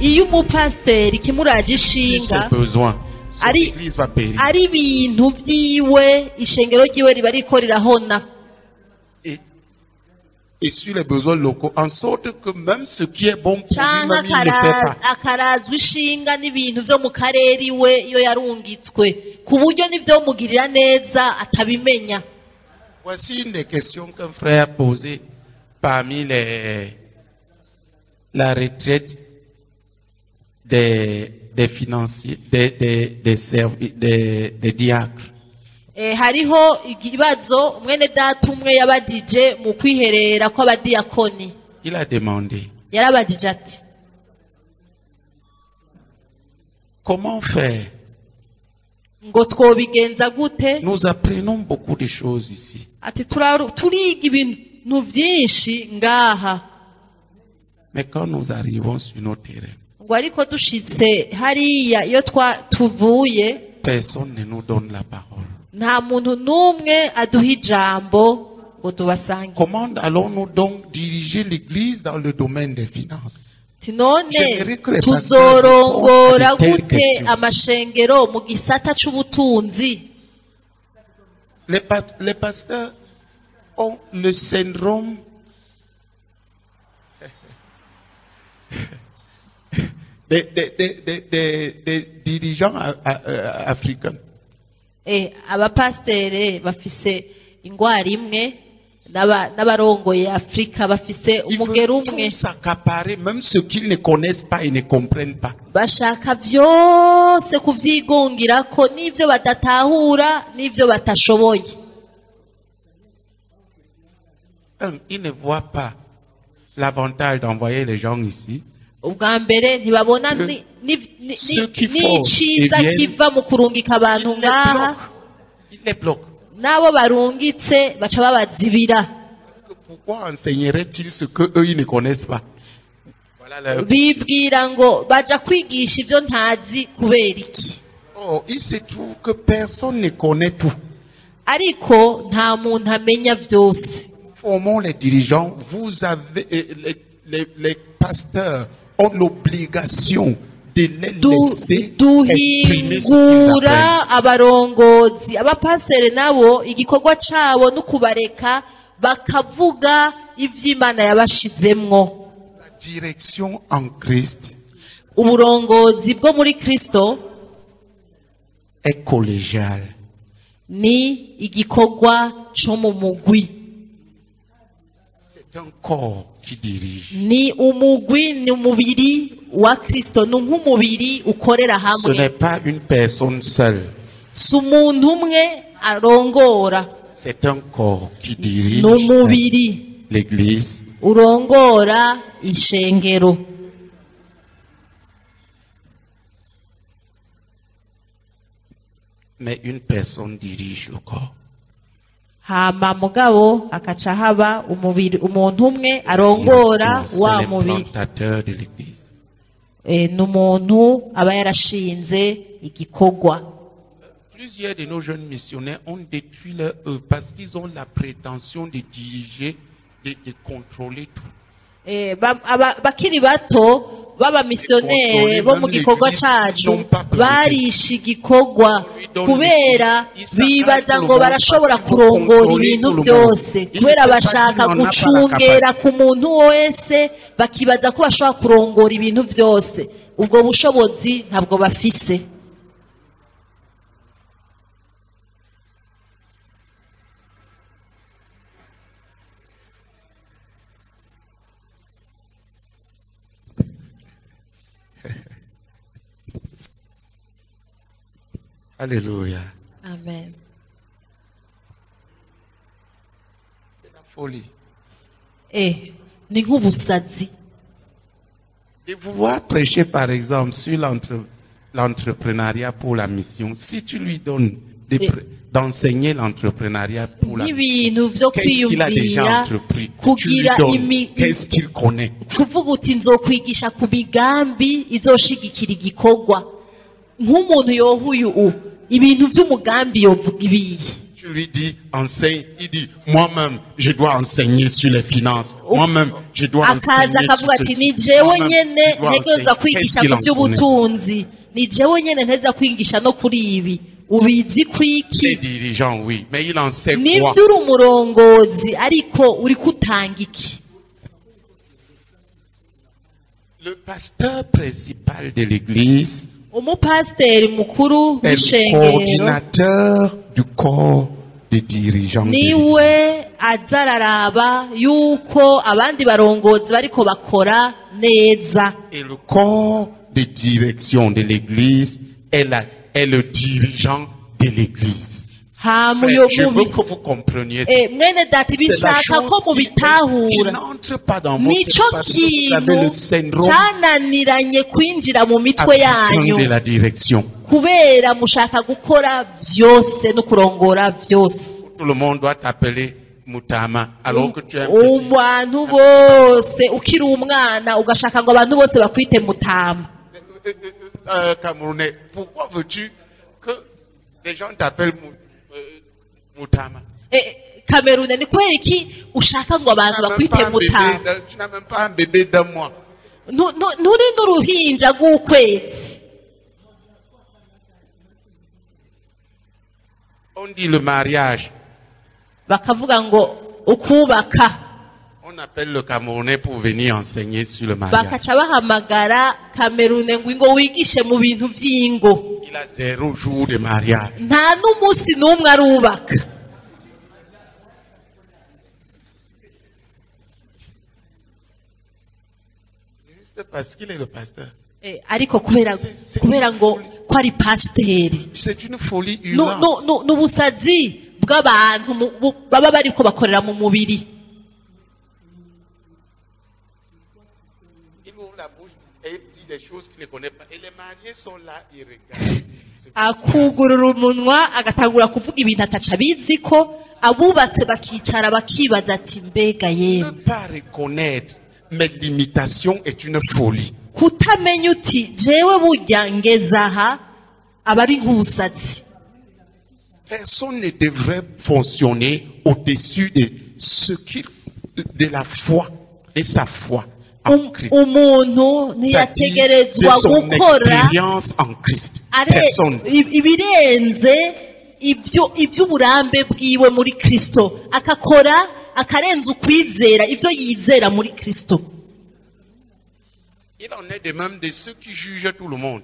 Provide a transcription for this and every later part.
iyo umupasiteri kimuraje ishinga ari ibintu vyiwe ishengero ryiwe riba riko rirahona et sur les besoins locaux, en sorte que même ce qui est bon pour lui-même, il ne le fait pas. Akarazwa ishinga n'ibintu vyo mu karere iwe iyo yarungitswe ku buryo n'ivyo mugirira neza atabimenya. Voici une des questions qu'un frère a posées parmi la retraite des financiers, des diacres. Hariho ikibazo mwene data umwe yabajije mu kwiherera kw'abadiyakoni. Il a demandé, yarabajije ati comment faire? Ngo twobigenza gute? Nous apprenons beaucoup de choses ici. Ati turiga ibintu vyinshi ngaha. Mais quand nous arrivons sur nos terrains, ngo ariko dushitse hariya iyo tuvuye, personne ne nous donne la parole. Nta muntu numwe aduha ijambo ngo tubasange. Comment allons-nous donc diriger l'église dans le domaine des finances? Tinone tuzorongora gute amashengero mu gisata c'ubutunzi? Les pasteurs ont le syndrome des dirigeants africains. Abapastere bafise ingwara imwe n'abarongoye Afrika bafise umugero umwe. Ils veulent s'accaparer même ce qu'ils ne connaissent pas et ne comprennent pas. Bashaka vyose kuvyigungirako n'ivyo badatahura n'ivyo batashoboye. Ils ne voient pas l'avantage d'envoyer les gens ici. Ubwa mbere ntibabona n'iciza kiva mu kurungika abantu ngaha. Nabo barungitse baca babazibira. Pourquoi enseignerait-il ce que eux ils ne connaissent pas? Bibwira ngo baja kwigisha ivyo ntazi kubera iki? Oh, il se trouve que personne ne connaît tout. Ariko nta muntu amenya vyose. Formons les dirigeants. Vous avez les pasteurs ont l'obligation de les laisser exprimer ce qu'ils apprennent. Abarongozi abapastere nabo igikorwa cabo no kubareka bakavuga ivy'Imana yabashizemwo. La direction en Christ, uburongozi bwo muri Kristo, est collégiale. Ni igikorwa co mu mugwi. C'est un corps qui dirige. Ni umugwi, ni umubiri wa Kristo, ni nk'umubiri ukorera hamwe. Ce n'est pas une personne seule. Si umuntu umwe arongora. C'est un corps qui dirige l'église. Urongora ishengero. Mais une personne dirige le corps. Hama mugabo akaca haba umubiri, umuntu umwe arongora wa mubiri. N'umuntu aba yarashinze igikorwa. Plusieurs de nos jeunes missionnaires ont détruit leur œuvre parce qu'ils ont la prétention de diriger, de contrôler tout. Bakiri bato baba missionnaire bo mu gikorwa cacu barisha igikorwa kubera bibaza ngo barashobora kurongora ibintu byose, kubera bashaka gucungera ku muntu wese, bakibaza ko bashobora kurongora ibintu byose. Ubwo bushobozi ntabwo bafise. Alléluia. Amen. C'est la folie. Ni nk'ubusazi. De vouloir prêcher par exemple sur l'entrepreneuriat pour la mission. Si tu lui donnes d'enseigner l'entrepreneuriat pour la mission, qu'est-ce qu'il a déjà entrepris? Tu lui donnes, qu'est-ce qu'il connaît? Kuvuga uti nzokwigisha ku migambi izoshigikira igikorwa. Nk'umuntu yohuye ibintu by'umugambi yovuga ibiyi. tu lui dis, enseigne, il dit, moi-même, je dois enseigner sur les finances. Moi-même, je dois enseigner sur ceci. ni jewe nyene ntegereza kwigisha ku by'ubutunzi. Ni jewe nyene ntegereza kwigisha no kuri ibi. Ubizi kwiki? Les dirigeants, oui, mais il enseigne quoi? Nibyo uri umurongozi ariko uri kutanga iki? Le pasteur principal de l'église Umupasiteri mukuru est le w'ishengero coordinateur du corps des dirigeants de l'église. niwe azararaba yuko abandi barongozi bariko bakora neza. Et le corps de direction de l'église est le dirigeant de l'église. Frère, je veux que vous compreniez ça. Mwene dati bishaka ko mubitahura n'entre pas dans votre nico parce que vous avez le kintu syndrome cananiranye kwinjira mu mitwe yanyu de la direction. kubera mushaka gukora vyose no kurongora vyose. Tout le monde doit t'appeler Mutama alors que tu es un petit. Abantu bose ukiri umwana ugashaka ngo abantu bose bakwite Mutama. Camerounais, pourquoi veux-tu que les gens t'appellent Mutama? Cameroun, ni kubera iki ushaka ngo abantu bakwite Mutama? Tu n'as même pas un bébé d'un mois. Nuri n'uruhinja rw'ukwezi. On dit le mariage. Bakavuga ngo ukubaka. On appelle le Camerounais pour venir enseigner sur le mariage. Bakaca bahamagara Cameroun ngo wigishe mu bintu vy'ingo. Il a 0 jour de mariage. Nta n'umunsi n'umwe arubaka. Juste parce qu'il est le pasteur. Ariko kubera ngo ko ari pasiteri. C'est une folie humaine. N'ubusazi bw'abantu baba bariko bakorera mu mubiri. Il ouvre la bouche et il dit des choses qu'il ne connaît pas. Et les mariés sont là, ils regardent. Akugurura umunwa agatangura kuvuga ibintu ataca bizi ko abubatse bakicara bakibaza ati mbega yewe. Ne pas reconnaître mes limitations est une folie. Kutamenya uti jewe burya ngezaha abari nk'ubusazi. Personne ne devrait fonctionner au-dessus de de la foi, de sa foi en Christ. Umuntu ntiyategerezwa gukora ibirenze iby'uburambe bwiwe muri Kristo, akarenza ukwizera ibyo yizera muri Kristo. Il en est de même de ceux qui jugent tout le monde.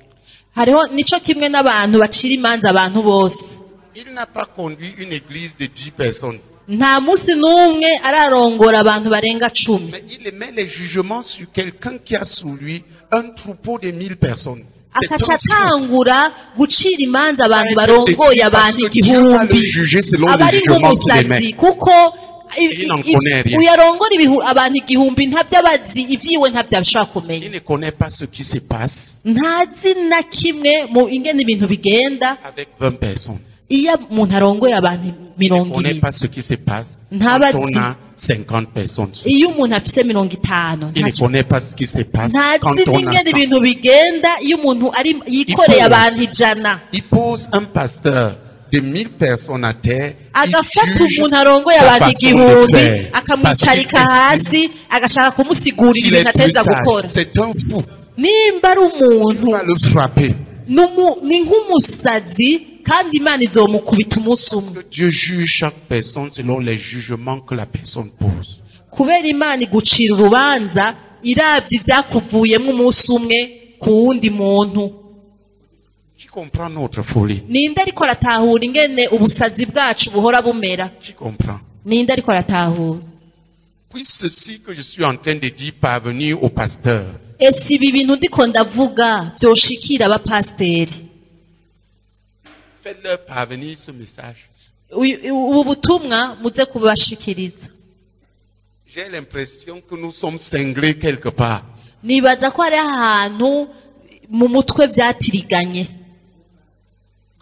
Hariho nico kimwe n'abantu bacira imanza abantu bose. Il n'a pas conduit une église de 10 personnes. Nta musi n'umwe ararongora abantu barenga 10. Mais il met les jugements sur quelqu'un qui a sous lui un troupeau de 1000 personnes. Akaca atangura gucira imanza abantu barongoye abantu igihumbi. Abari nk'umusazi kuko uyarongora abantu igihumbi ntavyo abazi ivyiwe ntavyo ashobora kumenya. Il ne connaît pas ce qui se passe. Ntazi na kimwe mu ingene ibintu bigenda avec 20 personnes. Iyo umuntu arongoye abantu 20. Il ne connaît pas ce qui se passe quand on a 50 personnes. Iyo umuntu afise 50. Il ne connaît pas ce qui se passe quand on a 100. Ibintu bigenda iyo umuntu ari yikoreye abantu 100. Il pose un pasteur de 1000 personnes à terre. Agafata umuntu arongoye abantu igihumbi akamwicarika hasi agashaka kumusigura ibintu ateza gukora. C'est un fou. Nimba ari umuntu va le frapper. Ni nk'umusazi kandi Imana izomukubita umunsi umwe. Dieu juge chaque personne selon les jugements que la personne pose. Kubera Imana igucira urubanza iravye ivyakuvuyemo umunsi umwe ku wundi muntu. Qui comprend notre folie? Ninde ariko aratahura ingene ubusazi bwacu buhora bumera? Qui comprend? Ninde ariko aratahura? Puis ceci que je suis en train de dire parvenir au pasteur. Ese ibi bintu ndiko ndavuga vyoshikira abapasteri. Faites-leur parvenir ce message. Ubu butumwa muze kubashikiriza. J'ai l'impression que nous sommes cinglés quelque part. Nibaza ko ari ahantu mu mutwe vyatiriganye.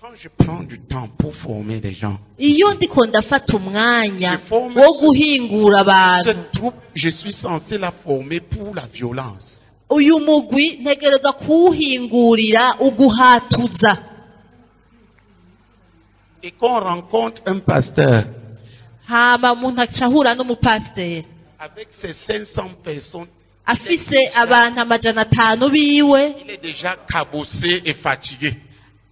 Quand je prends du temps pour former des gens, iyo ndiko ndafata umwanya wo guhingura abantu, cette troupe, je suis censé la former pour la violence. Uyu mugwi ntegereza kuwuhingurira uguhatuza. Et qu'on rencontre un pasteur hama umuntu acahura n'umupasiteri avec ses 500 personnes, afise abantu 500 biwe, il est déjà cabossé et fatigué.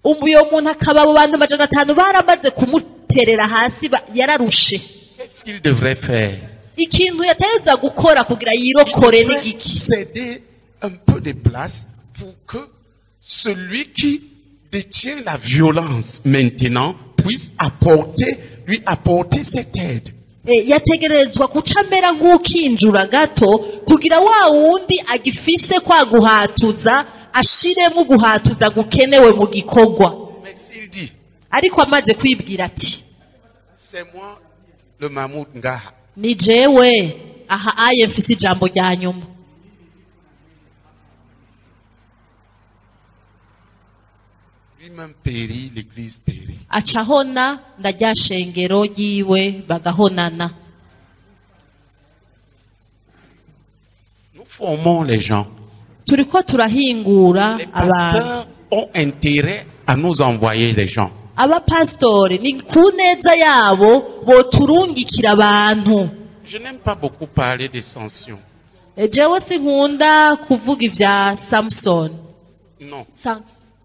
uyo muntu akaba abo bantu 500 baramaze kumuterera hasi yararushe. Qu'est-ce qu'il devrait faire? Ikintu yateza gukora kugira yirokore n'igiki? Céder un peu de place pour que celui qui détient la violence maintenant puisse lui apporter cette aide. Yategerezwa kucamera nk'ukinjura gato kugira wa wundi agifise kwa guhatuza ashiremo guhatuza gukenewe mu gikorwa. Mais s'il dit, ariko amaze kwibwira ati, c'est moi le Mahmoud Ngaha, ni jewe aha aye mfise ijambo rya nyuma, lui-même périt, l'église périt. acahona ndarya shengero ryiwe bagahonana. Nous formons les gens. Turiko turahingura Les abantu. pasteurs ont intérêt à nous envoyer les gens. Abapasitori ni ku neza yabo boturungikira abantu. Je n'aime pas beaucoup parler des sanctions. Jewe sinkunda kuvuga ivya Samson. Non.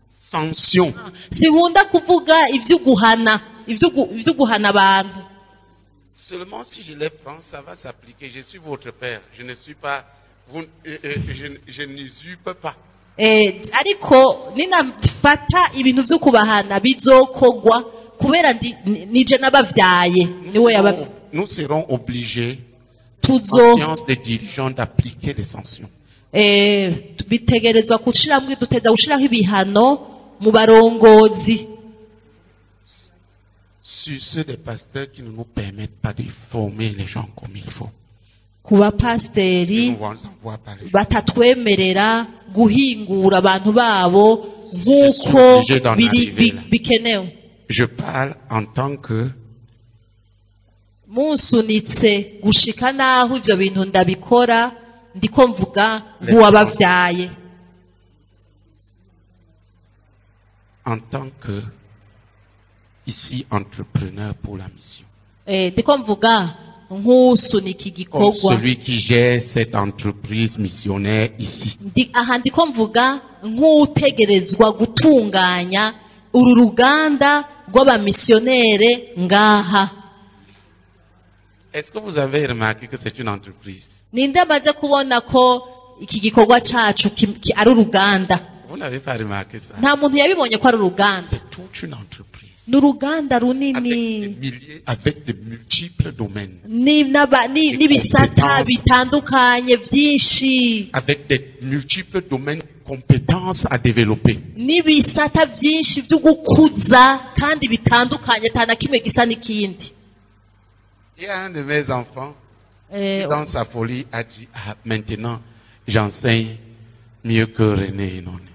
Sanctions. Sinkunda kuvuga ivy'uguhana, ivy'uguhana abantu. Seulement si je les prends, ça va s'appliquer. Je suis votre père. Je ne suis pas, je n'usurpe pas. Ariko ninafata ibintu vyo kubahana bizokogwa kubera nije nabavyaye niwe yabavyaye. Nous serons obligés, en science des dirigeants, d'appliquer les sanctions. Bitegerezwa kushiraho duteza gushiraho ibihano mu barongozi sur ceux des pasteurs qui ne nous permettent pas de former les gens comme il faut. Ku bapasteri batatwemerera guhingura abantu babo nk'uko bikenewe. Je parle en tant que munsunitse gushika naho ivyo bintu ndabikora, ndiko mvuga nk'uwabavyaye. En tant que ici entrepreneur pour la mission. Ndiko mvuga nk'usunika igikorwa. Celui qui gère cette entreprise missionnaire ici. Aha ndiko mvuga nk'utegerezwa gutunganya uru ruganda rw'abamissionnaire ngaha. Est-ce que vous avez remarqué que c'est une entreprise? Ninde amaze kubona ko iki gikorwa cacu ari uruganda? Vous n'avez pas remarqué ça? Nta muntu yabibonye ko ari uruganda. C'est toute une entreprise. N'uruganda runini. Avec de multiples domaines. N'ibisata bitandukanye vyinshi. Avec des multiples domaines de compétences à développer. N'ibisata vyinshi vyo gukuza kandi bitandukanye tana kimwe gisa n'ikindi. Il y a un de mes enfants qui dans sa folie a dit maintenant j'enseigne mieux que René None.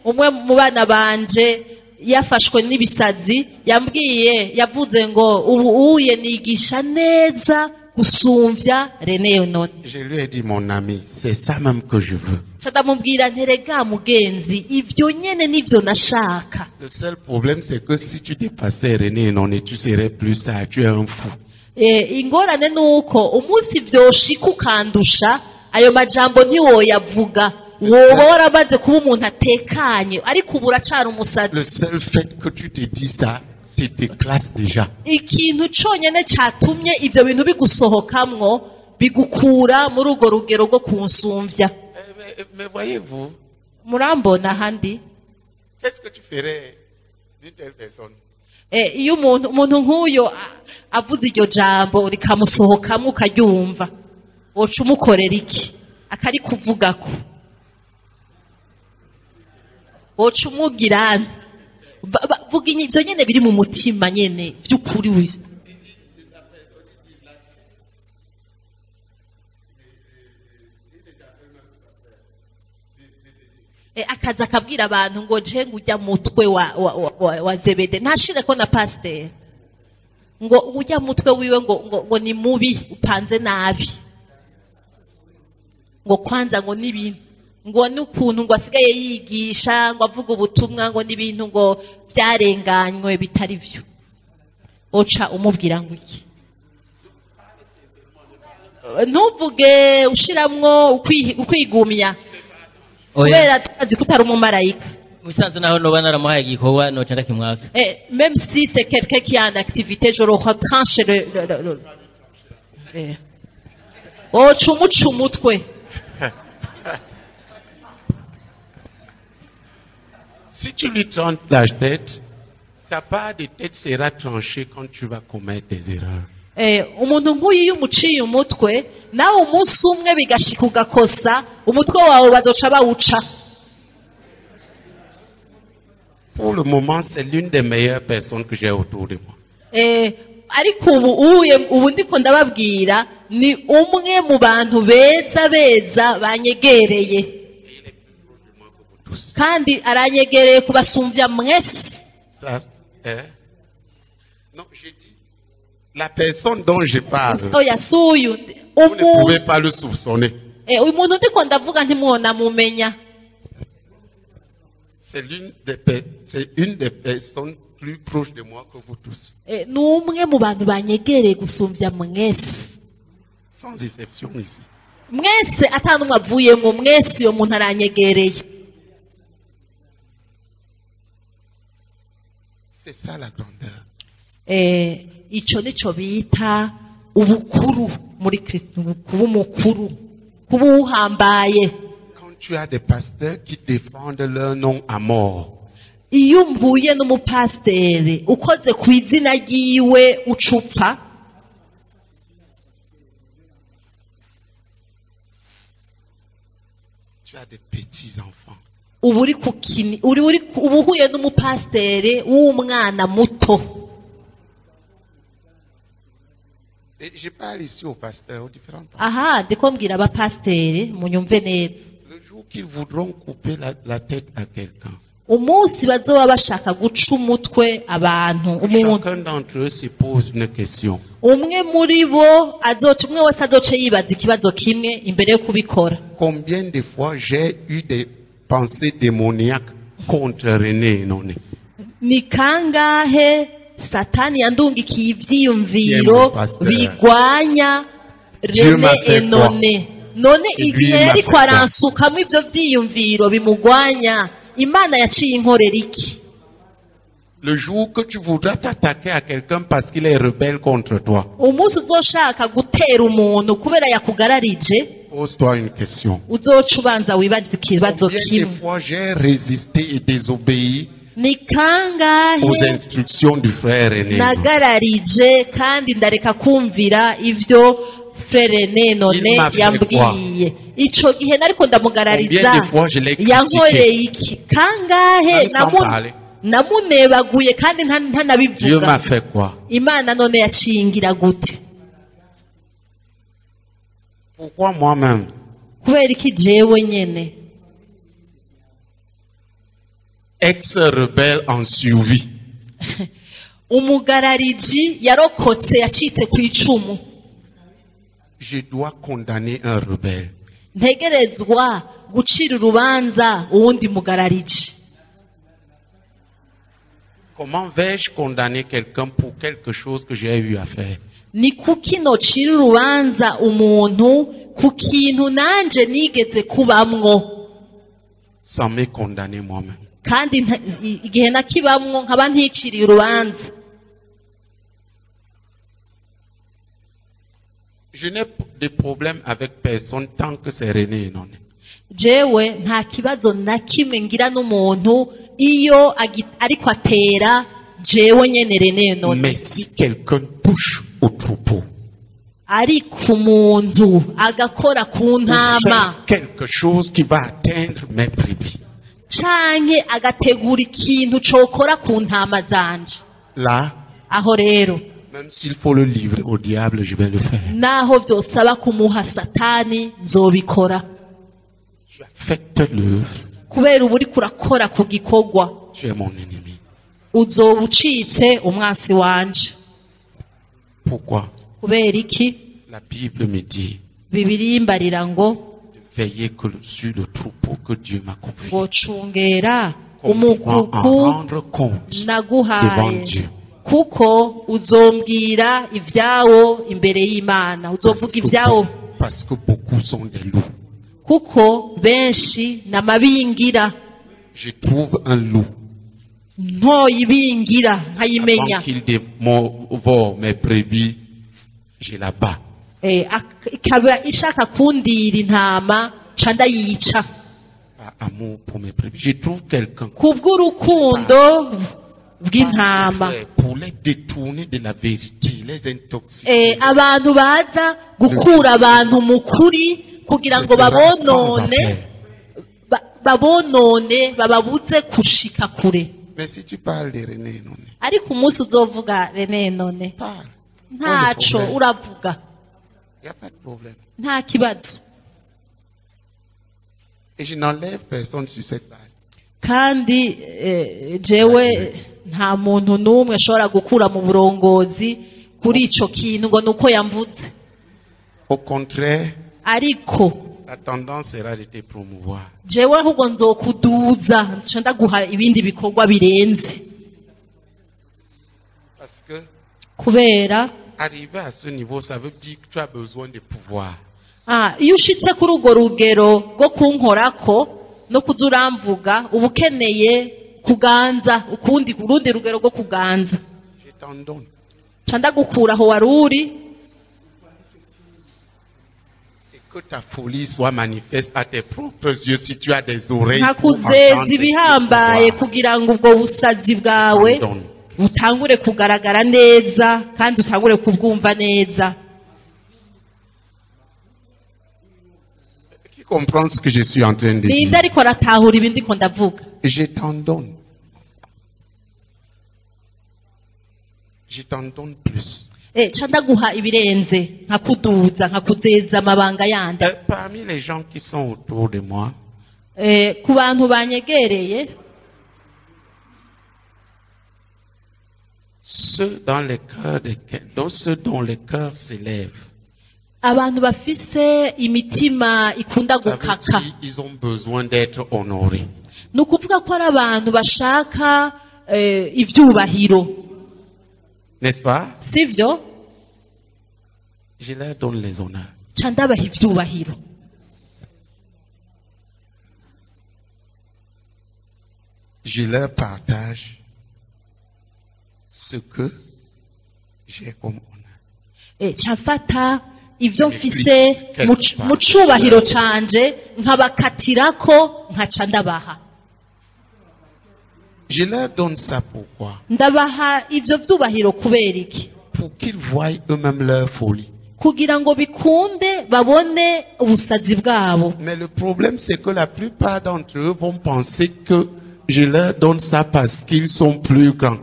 Umwe mu bana banje yafashwe n'ibisazi yavuze ngo ubu uye nigisha neza gusumvya René None. Je lui ai dit mon ami, c'est ça même que je veux. Ndamubwira nterega mugenzi ivyo nyene nivyo nashaka. Le seul problème c'est que si tu dépassais René None tu serais plus ça, tu es un fou. Ingorane nuko umunsi vyoshika ukandusha ayo majambo ntiwoyavuga. Woba waramaze kuba umuntu atekanye ariko ubu uracari umusazi. Le seul fait que tu te dis ça te déclasse déjà. Ikintu conyene catumye ivyo bintu bigusohokamwo bigukura muri urwo rugero rwo kunsumvya. Mais voyez-vous, murambona handi, qu'est-ce que tu ferais d'une telle personne? Iyo umuntu nk'uyo avuze iryo jambo rikamusohokamwo ukaryumva, woca umukorera iki? Akari kuvugako woca umugirana. Vuga ivyo nyene biri mu mutima nyene vy'ukuri wizo. Akaza akabwira abantu ngo je ngujya mutwe wa Zebede ntashire ko na pasteur ngo ujya mutwe wiwe ngo ni mubi upanze nabi ngo kwanza ngo nibintu ngo n'ukuntu ngo asigaye yigisha ngo avuga ubutumwa ngo n'ibintu ngo byarenganywe bitari byo oca umubwira ngo iki ntuvuge ushiramwo ukwigumya kubera tuzi ko utari umumarayika musanze naho noba naramuhaye igikorwa noca ndakimwaka même si c'est quelqu'un qui a une activité je le retranche le oca umuca umutwe. Si tu lui tranches la tête, ta part de tête sera tranchée quand tu vas commettre des erreurs. Umuntu nk'uyu iyo umuciye umutwe nawe umunsi umwe bigashika ugakosa umutwe wawe bazoca bawuca. Pour le moment, c'est l'une des meilleures personnes que j'ai autour de moi. Ariko ubu ndiko ndababwira ni umwe mu bantu beza banyegereye kandi aranyegereye kubasumvya mwese. Non, j'ai dit la personne dont je parle. Oya suyu Vous ne pouvez pas le soupçonner. Umuntu ndiko ndavuga ntimwona mumenya. C'est une des personnes plus proches de moi que vous tous. N'umwe mu bantu banyegereye gusumvya mwese. Sans exception ici. Mwese atanumwe avuyemo mwese iyo muntu aranyegereye. C'est ça la grandeur. Ico nico bita ubukuru muri Kristo, kuba umukuru, kuba uhambaye. Quand tu as des pasteurs qui défendent leur nom à mort. Iyo mbuye n'umupasiteri ukoze ku izina ryiwe ucupfa. Tu as des petits enfants. Ubuhuye n'umupasiteri w'umwana muto. Et je parle ici aux pasteurs, aux différents pasteurs. Aha, ndiko mbwira abapasiteri munyumve neza. Le jour qu'ils voudront couper la tête à quelqu'un. Umunsi bazoba bashaka guca umutwe abantu Chacun d'entre eux se pose une question. Umwe muri bo umwe wese azoce yibaza ikibazo kimwe imbere yo kubikora. Combien de fois j'ai eu des pensées démoniaques contre René Enone? Ni kangahe Satani yandungikiye ivyiyumviro bigwanya René Enone. None igihe yari kwaransukamwe ivyo vyiyumviro bimugwanya Imana yaciye inkorera iki? Le jour que tu voudras t'attaquer à quelqu'un parce qu'il est rebelle contre toi. Umunsi uzoshaka gutera umuntu kubera yakugararije. Pose-toi une question. Uzoca ubanza wibaza ikibazo kimwe. Combien de fois j'ai résisté et désobéi ni kangahe aux instructions du frère René? Nagararije kandi ndareka kumvira ivyo frère René Enone yambwiye. Ico gihe nariko ndamugarariza yankoreye iki? Kangahe namunebaguye kandi ntanabivuga. Imana none yacingira gute? Pourquoi moi-même? Kubera iki jewe nyene? Ex-rebelle en survie. Umugarariji yarokotse yacitse ku icumu. Je dois condamner un rebelle. Ntegerezwa gucira urubanza uwundi mugarariji. Comment vais-je condamner quelqu'un pour quelque chose que j'ai eu à faire? Ni kuki nocira urubanza umuntu ku kintu nanje nigeze kubamwo? Sans me condamner moi-même. Kandi igihe nakibamwo nkaba nticiriye urubanza. Je n'ai de problème avec personne tant que c'est René Enone. Jewe nta kibazo na kimwe ngira n'umuntu iyo ariko atera jewe nyene René Enone. Mais si quelqu'un touche au troupeau, ariko umuntu agakora ku ntama, quelque chose qui va atteindre mes brebis, canke agategura ikintu cokora ku ntama zanje, là, aho rero même s'il faut le livrer au diable, je vais le faire. Naho vyosaba kumuha Satani nzobikora. Tu as fait l'œuvre. Kubera ubu uriko urakora ku gikorwa. Tu es mon ennemi. Uzoba ucitse umwansi wanje. Pourquoi? Kubera iki? La Bible me dit. Bibiliya imbarira ngo. De veiller sur le troupeau que Dieu m'a confié. ngocungera Comment en umukuku rendre compte devant naguhaye Dieu. kuko uzombwira ivyawo imbere y'Imana uzovuga ivyawo Parce que beaucoup sont des loups. kuko benshi namabingira Je trouve un loup. ntoyibingira nkayimenya Avant qu'il dévore mes brebis, je la bats. ikaba ishaka kundira intama ca ndayica Par amour pour mes brebis. Je trouve quelqu'un kubw'urukundo bw'intama pour les détourner de la vérité, les intoxiquer. abantu baza gukura abantu mu kuri kugira ngo babonone bababuze kushika kure. Mais si tu parles de René None, ariko umunsi uzovuga René None parle. ntaco uravuga Il n'y a pas de problème. nta kibazo Et je n'enlève personne sur cette base. kandi jewe nta muntu n'umwe ashobora gukura mu burongozi kuri ico kintu ngo nuko yamvuze. Au contraire, ariko la tendance sera de te promouvoir. jewe ahubwo nzokuduza nca ndaguha ibindi bikorwa birenze Parce que kubera arriver à ce niveau, ça veut dire que tu as besoin de pouvoir. iyo ushitse kuri urwo rugero rwo kunkorako no kuza uramvuga uba ukeneye kuganza urundi rugero rwo kuganza. Je t'en donne. nca ndagukura aho wari uri Et que ta folie soit manifeste à tes propres yeux si tu as des oreilles. nkakuzeza ibihambaye kugira ngo ubwo busazi bwawe butangure kugaragara neza kandi utangure kubwumva neza. Qui comprend ce que je suis en train de ninde dire? ariko aratahura ibi ndiko ndavuga. Je t'en donne. Je t'en donne plus. Ca ndaguha ibirenze nkakuduza nkakuzeza amabanga yandi. Parmi les gens qui sont autour de moi, ku bantu banyegereye ceux dont les cœurs s'élèvent, abantu bafise imitima ikunda ça veut gukaka dire ils ont besoin d'être honorés. ni ukuvuga ko ari abantu bashaka ivyubahiro, N'est-ce pas? sivyo? Je leur donne les honneurs. Ca ndabaha ivyubahiro. Je leur partage ce que j'ai comme honneur. Ca mfata ivyo mfise mu cubahiro canje nkabakatirako nkaca ndabaha. Je leur donne ça pourquoi? Ndabaha ivyo vyubahiro kubera iki? Pour qu'ils voient eux-mêmes leur folie. Kugira ngo bikunde babone ubusazi bwabo. Mais le problème, c'est que la plupart d'entre eux vont penser que je leur donne ça parce qu'ils sont plus grands.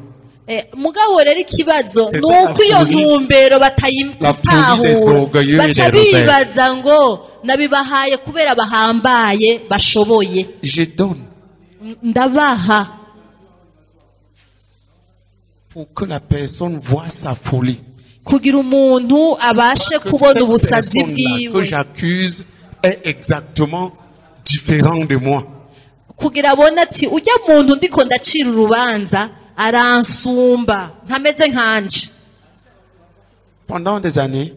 Mugabo rero ikibazo nuko iyo ntumbero batayitahura baca bibaza ngo nabibahaye kubera bahambaye bashoboye. Je donne ndabaha pour que la personne voie sa folie. kugira umuntu abashe kubona ubusazi que bwiwe, j'accuse est exactement différent de moi. kugira abone ati ujya muntu ndiko ndacira urubanza aransumba ntameze nkanje. Pendant des années,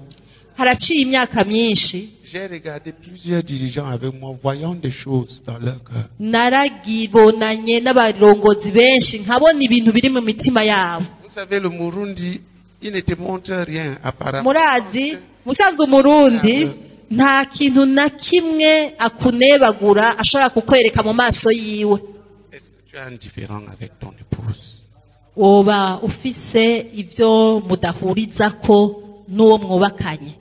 haraciye imyaka myinshi j'ai regardé plusieurs dirigeants avec moi, voyant des choses dans leur cœur. naragibonanye n'abarongozi benshi nkabona ibintu biri mu mitima yabo. Vous savez, le Murundi, il ne te montre rien apparemment. murazi musanze umurundi nta kintu na kimwe akunebagura ashobora kukwereka mu maso yiwe. Est-ce que tu as un différent avec ton épouse? woba ufise ivyo mudahurizako n'uwo mwubakanye,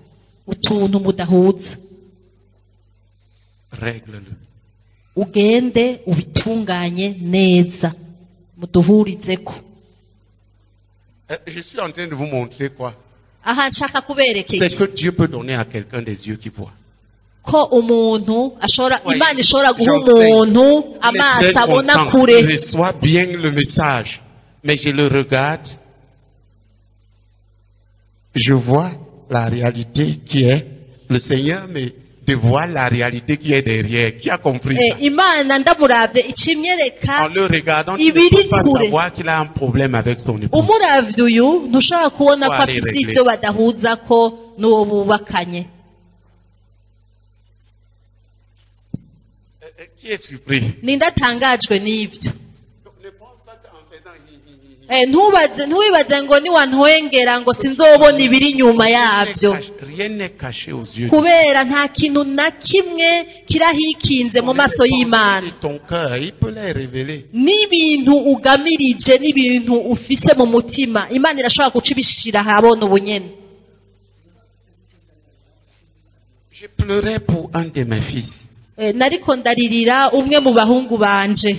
utuntu mudahuza, Règle-le. ugende ubitunganye neza muduhurizeko. Je suis en train de vous montrer quoi? aha nshaka kubereka C'est iki? que Dieu peut donner à quelqu'un des yeux qui voient. ko umuntu ashobora, Ouais, Imana ishobora guha j'enseigne. umuntu amaso abona kure. Je reçois bien le message, mais je le regarde, je vois la réalité qui est, le Seigneur me de voir la réalité qui est derrière. Qui a compris ça? Imana ndamuravye icimyereka En le regardant, tu ne peux pas savoir qu'il a un problème avec son épouse. umuravye uyu ntushobora kubona ko afise ivyo badahuza ko n'uwo bubakanye. Qui est surpris? Ninde atangajwe n'ivyo? Ntuwibaze ngo niwantwengera ngo sinzobona ibiri inyuma yavyo, kubera nta kintu na kimwe kirahikinze mu maso y'Imana. N'ibintu ugamirije, n'ibintu ufise mu mutima, Imana irashobora guca ibishira habona ubunyene. Je pleurais pour un de mes fils. Nariko ndaririra umwe mu bahungu banje.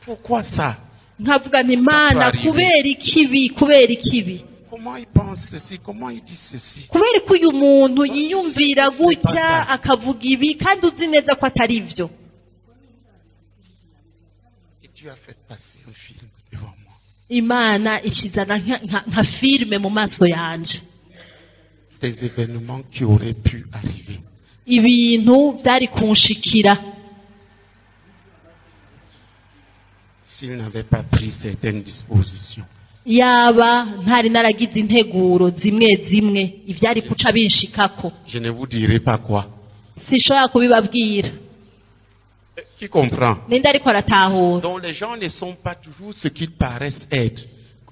Pourquoi ça? Nkavuga nti Imana, kubera ikibi, kubera ikibi. Comment il pense ceci? Comment il dit ceci? Kubera ko uyu muntu yiyumvira gutya akavuga ibi kandi uzi neza ko atari ivyo. Et Dieu a fait passer un film devant moi. Imana ishizana nka filme mu maso yanje. Des événements qui auraient pu arriver. Ibintu byari kunshikira. S'il n'avait pas pris certaines dispositions. Yaba ntari naragize integuro zimwe zimwe ivyari kuca binshikako. Je ne vous dirai pas quoi. Sishobora kubibabwira. Qui comprend? Ninde ariko aratahura? Donc les gens ne sont pas toujours ce qu'ils paraissent être.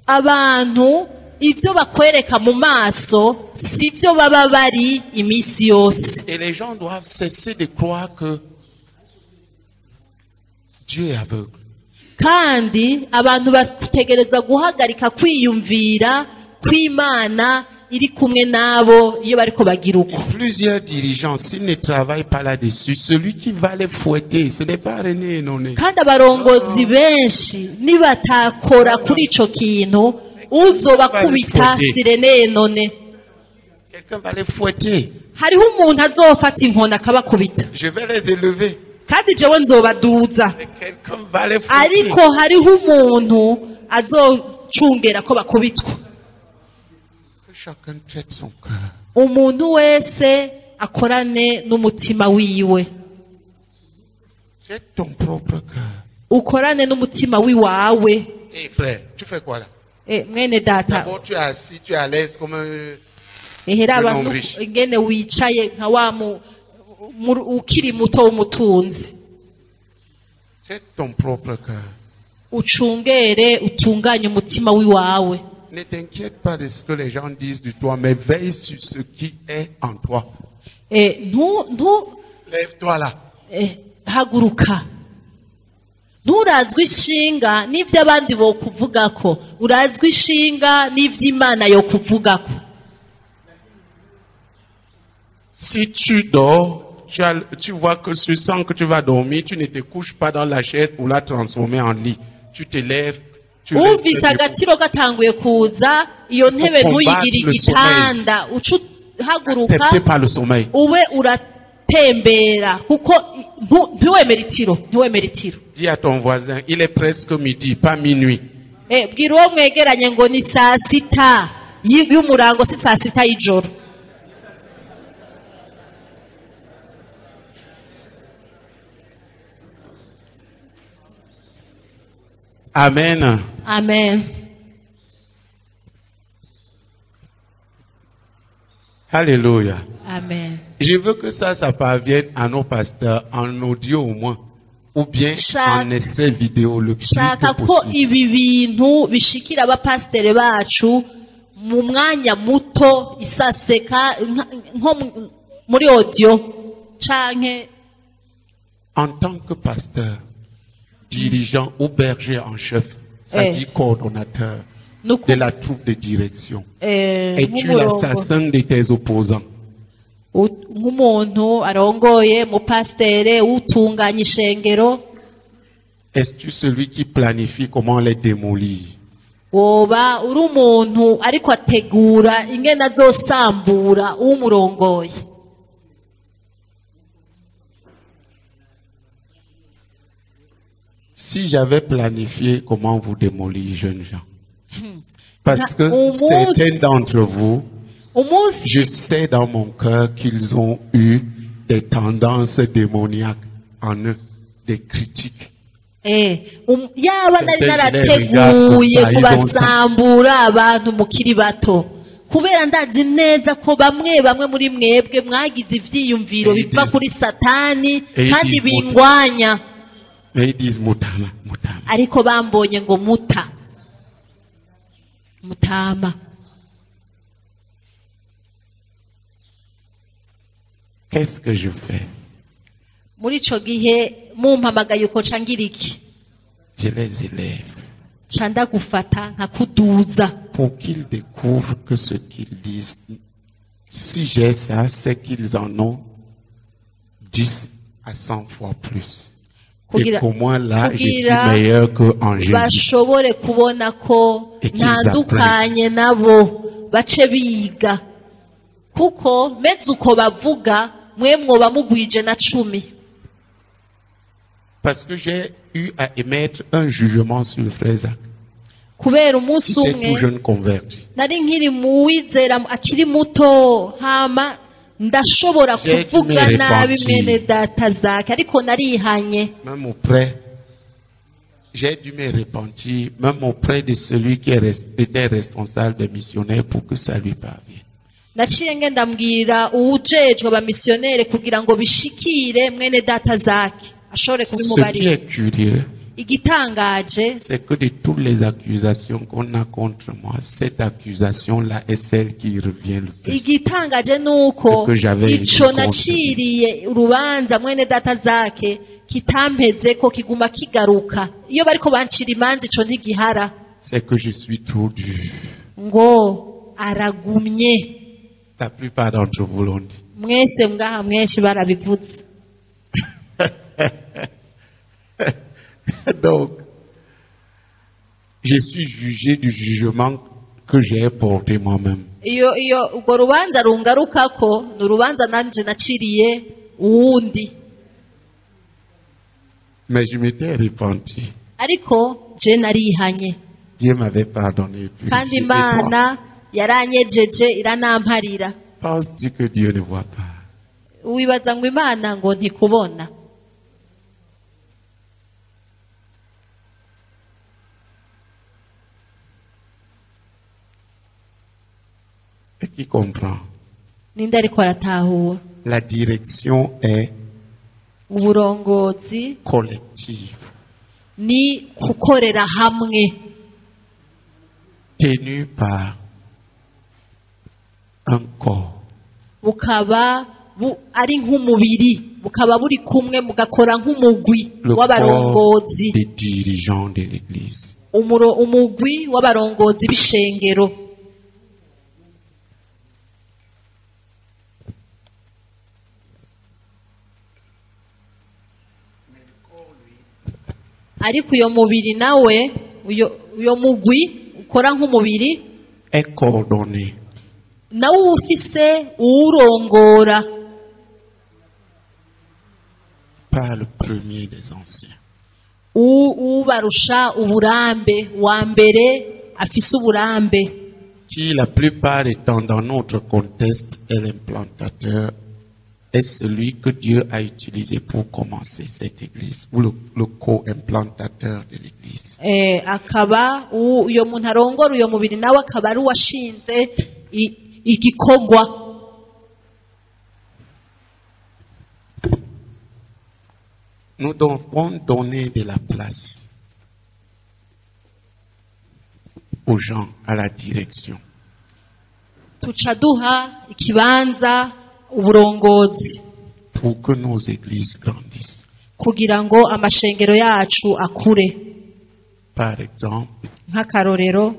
Abantu ivyo bakwereka mu maso sivyo baba bari imisi yose. Et les gens doivent cesser de croire que Dieu est aveugle. Kandi abantu bategerezwa guhagarika kwiyumvira kw'Imana iri kumwe nabo iyo bariko bagira uko. Plusieurs dirigeants, s'ils ne travaillent pas là-dessus, celui qui va les fouetter, ce n'est pas René Noné. Kandi abarongozi benshi nibatakora kuri ico kintu uzobakubita Sirene None. Quelqu'un va les fouetter. Hariho umuntu azofata inkona akabakubita. Je vais les élever. Kandi jewe nzobaduza. Quelqu'un va les fouetter. Ariko hariho umuntu azocungera ko bakubitwa. Que chacun traite son cœur. Umuntu wese akorane n'umutima wiwe. Traite ton propre cœur. Ukorane n'umutima wiwawe. Eh frère, tu fais quoi là? Mwene data. D'abord tu es assis, tu es à l'aise comme un abantu ingene wicaye nka wa ukiri muto w'umutunzi. Traite ton propre cœur. Ucungere utunganye umutima wiwawe. Ne t'inquiète pas de ce que les gens disent de toi, mais veille sur ce qui est en toi. Lève-toi là. Haguruka. Nturazwi ishinga n'ivyo abandi bo kuvugako, urazwi ishinga n'ivyo Imana yo kuvugako. Si tu dors, tu vois que tu sens que tu vas dormir, tu ne te couches pas dans la chaise pour la transformer en lit. Tu te lèves, tu restes debout. Agatiro gatanguye kuza, iyo ntebe ntuyigire igitanda, haguruka. Acceptez pas le sommeil. Ube uratembera kuko ntiwemere itiro. Dis à ton voisin, il est presque midi, pas minuit. Bwira uwo mwegeranye ngo ni saa sita y'umurango, si saa sita y'ijoro. Amen. Amen. Alléluia. Amen. Je veux que ça parvienne à nos pasteurs en audio au moins, ou bien en extrait vidéo le plus shaka ko possible. Ibi bintu bishikira abapasiteri bacu mu mwanya muto isaseka nko muri audio canke. En tant que pasteur, dirigeant ou berger en chef, ça dit coordonnateur de la troupe de direction. Es-tu l'assassin de tes opposants? Nk'umuntu arongoye mu pastere utunganya ishengero. Es-tu celui qui planifie comment les démolir? Woba uri umuntu ariko ategura ingene azosambura umurongoye. Si j'avais planifié comment vous démolir, jeunes gens, parce que certains d'entre vous, je sais dans mon cœur qu'ils ont eu des tendances démoniaques en eux, des critiques. Yaba nari narateguye kubasambura abantu mukiri bato kubera ndazi neza ko bamwe muri mwebwe mwagize ivyiyumviro biva kuri satani kandi bingwanya. Ariko bambonye ngo mutama. Qu'est-ce que je fais? Muri ico gihe mumpamagaye uko cangira iki? Je les élève. Chanda gufata nkakuduza. Pour qu'ils découvrent que ce qu'ils disent, si j'ai ça, c'est qu'ils en ont 10 à 100 fois plus. Et pour moi, là, je suis meilleur qu'en Jésus. Bashobore kubona ko ntandukanye nabo bace biga. Kuko meze uko bavuga mwe mwoba mugwije na 10. Parce que j'ai eu à émettre un jugement sur le frère Zach. Kubera umunsi umwe tout jeune converti. Nari nkiri mu wizera akiri muto hama ndashobora kuvuga nabi mwene data Zach ariko narihanye. Même auprès, j'ai dû me repentir même auprès de celui qui était responsable des missionnaires pour que ça lui parvienne. Naciye ngenda mbwira uwujejwe abamisiyonere kugira ngo bishikire mwene data Zach ashobore kubimubarira. Ce qui est curieux, igitangaje, c'est que de toutes les accusations qu'on a contre moi, cette accusation-là est celle qui revient le plus. Igitangaje nuko ico naciriye urubanza mwene data Zach kitampeze ko kiguma kigaruka. Iyo bariko bancira imanza ico ntigihara. C'est que je suis trop dur. Ngo aragumye. La plupart d'entre vous l'ont dit. Mwese mgaha mweshi barabivuze. Donc, je suis jugé du jugement que j'ai porté moi-même. Urwo rubanza rungarukako ni urubanza nanje naciriye uwundi. Mais je m'étais repenti. Ariko je narihanye. Dieu m'avait pardonné. Kandi Imana yaranyejeje iranamparira. Penses-tu que Dieu ne voit pas? Wibaza ngo Imana ngo ntikubona? Et qui comprend? Ninde ariko aratahura? La direction est uburongozi collective. Ni kukorera hamwe. Tenu par un corps. Bukaba ari nk'umubiri, bukaba buri kumwe mugakora nk'umugwi w'abarongozi. Les dirigeants de l'église. Umugwi w'abarongozi b'ishengero. Ariko uyo mubiri nawe uyo mugwi ukora nk'umubiri est coordonné. Nawe ufise urongora par le premier des anciens. Ubarusha uburambe wa mbere afise uburambe. Qui la plupart du temps dans notre contexte est l'implantateur, est celui que Dieu a utilisé pour commencer cette église, ou le co-implantateur de l'église. Akaba uyo muntu arongora uyo mubiri nawe akaba ari washinze igikorwa. Nous devons donner de la place aux gens, à la direction. Tuca duha ikibanza uburongozi. Pour que nos églises grandissent. Kugira ngo amashengero yacu akure. Par exemple, nk'akarorero,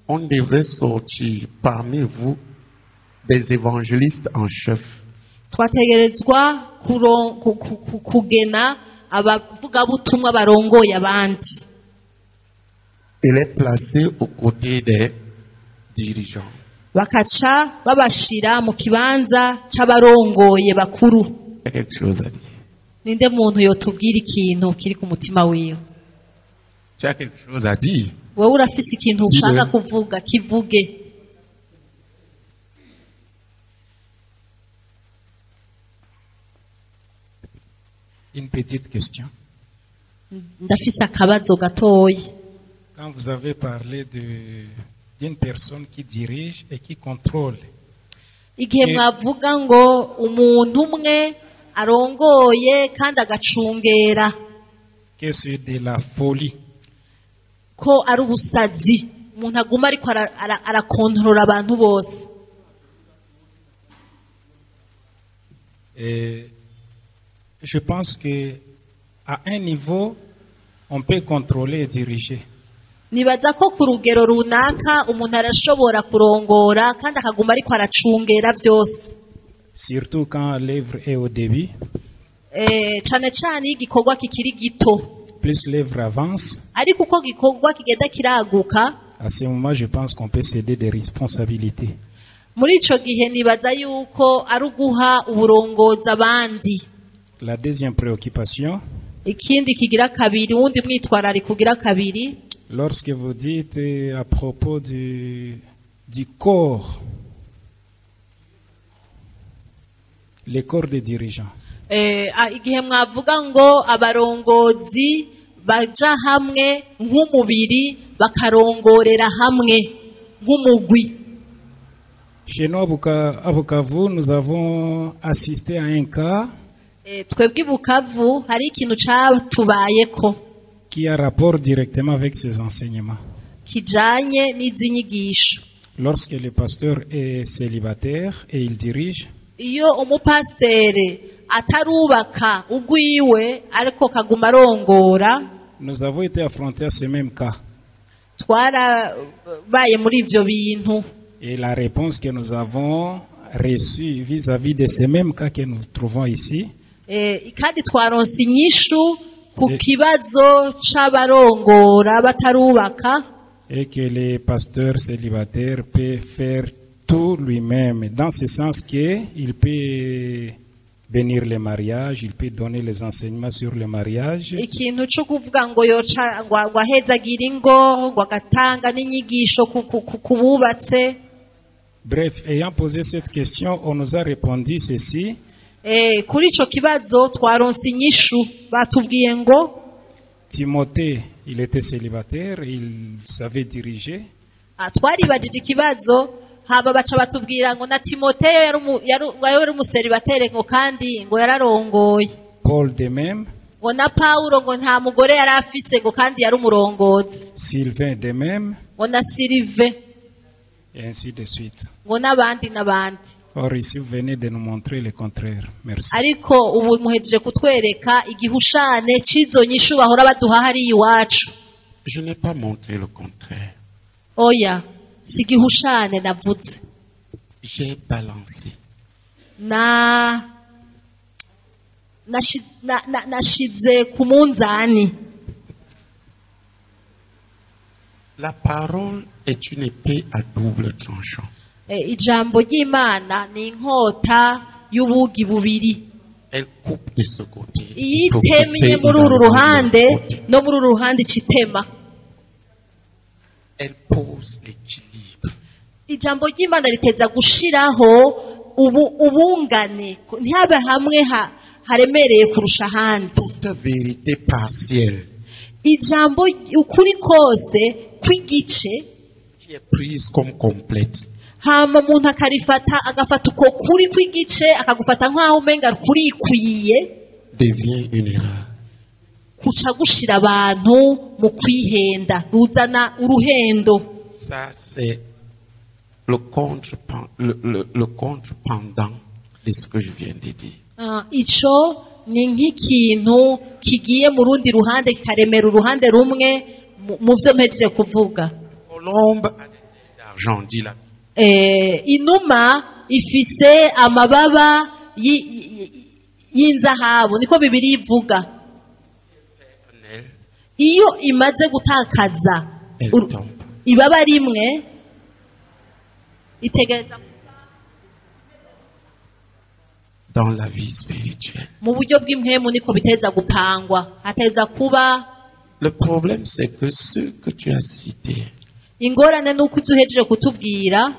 on devrait sortir parmi vous des évangélistes en chef. Twategerezwa kugena abavugabutumwa barongoye abandi. Et les placer aux côtés des dirigeants. Bakaca babashira mu kibanza c'abarongoye bakuru. Quelque chose à dire. Ninde muntu yotubwira ikintu kiri ku mutima wiwe? Tu as quelque chose à dire? Wewe urafise ikintu ushaka kuvuga, kivuge. une petite question. ndafise akabazo gatoya. Quand vous avez parlé d'une personne qui dirige et qui contrôle, igihe mwavuga ngo umuntu umwe arongoye kandi agacungera que c'est de la folie. ko ari ubusazi, umuntu aguma ariko arakontorora abantu bose. Et je pense que à un niveau, on peut contrôler et diriger. Nibaza ko ku rugero runaka umuntu arashobora kurongora kandi akaguma ariko aracungera byose. Surtout quand l'œuvre est au début. Cane cane igikorwa kikiri gito. Plus l'œuvre avance. Ariko uko gikorwa kigenda kiraguka, à ce moment, je pense qu'on peut céder des responsabilités. Muri ico gihe nibaza yuko ari uguha uburongozi abandi. La deuxième préoccupation. Ikindi kigira kabiri, wundi mwitwarariko kugira kabiri. Lorsque vous dites à propos du corps, les corps des dirigeants. Igihe mwavuga ngo abarongozi baja hamwe nk'umubiri bakarongorera hamwe nk'umugwi. Chez nous à Bukavu, nous avons assisté à un cas twebwe Bukavu hari ikintu cyatubayeko qui a rapport directement avec ces enseignements. Kijanye n'izi nyigisho. Lorsque le pasteur est célibataire et il dirige, iyo umupasiteri atarubaka ugwiwe ariko kaguma arongora, nous avons été affrontés à ce même cas. Twarabaye muri ivyo bintu. Et la réponse que nous avons reçue vis-à-vis de ces mêmes cas que nous trouvons ici, kandi twaronse inyishu ku kibazo c'abarongora batarubaka, et que le pasteur célibataire peut faire tout lui-même, dans ce sens qu'il peut bénir le mariage, il peut donner les enseignements sur le mariage. Ikintu cyo kuvuga ngo yoca ngo ahezagira ingo ngo agatanga n'inyigisho kububatse. Bref, ayant posé cette question, on nous a répondu ceci. Kuri ico kibazo twaronse inyishu, batubwiye ngo Timothée, il était célibataire, il savait diriger. Twaribajije ikibazo, haba baca batubwira ngo na Timothée yari umuseribateri ngo kandi ngo yararongoye. Paul de même. Ngo na Paulo ngo nta mugore yari afise ngo kandi yari umurongozi. Sylvain de même. Ngo na Sylvain. Et ainsi de suite. Ngo n'abandi n'abandi. Or ici vous venez de nous montrer le contraire. Merci. Ariko ubu muhejeje kutwereka igihushane cizo nyishu bahora baduha hari iwacu. Je n'ai pas montré le contraire. Oya, si gihushane navuze. J'ai balancé. Nashize ku munzani. La parole est une épée à double tranchant. Ijambo ry'Imana ni inkota y'ubugi bubiri. Elle coupe de ce côté. Iyitemye muri uru ruhande no muri uru ruhande citema. Elle pose l'équilibre. Ijambo ry'Imana riteza gushiraho ubungane, ntihabe hamwe haremereye kurusha ahandi. Toute vérité partielle. Ijambo ukuri kose kw'igice qui est prise comme complète. Hama umuntu agafata uko kuri kw'igice akagufata nk'aho umenga kurikwiye, devient une erreur. Kuca gushira abantu mu kwihenda, ruzana uruhendo. Ça c'est le contre-pendant de ce que je viens de dire. Ico ni nk'ikintu kigiye mu rundi ruhande kikaremera uruhande rumwe mu byo mpejeje kuvuga. Colombe a des ailes d'argent, dit la inuma ifise amababa y'inzahabu, niko Bibiliya ivuga. Iyo imaze gutakaza ibaba rimwe itegereza dans la vie spirituelle. Mu buryo bw'impemu niko biteza gupangwa, hateza kuba. Le problème c'est que ceux que tu as cités, ingorane nuko uhejeje kutubwira,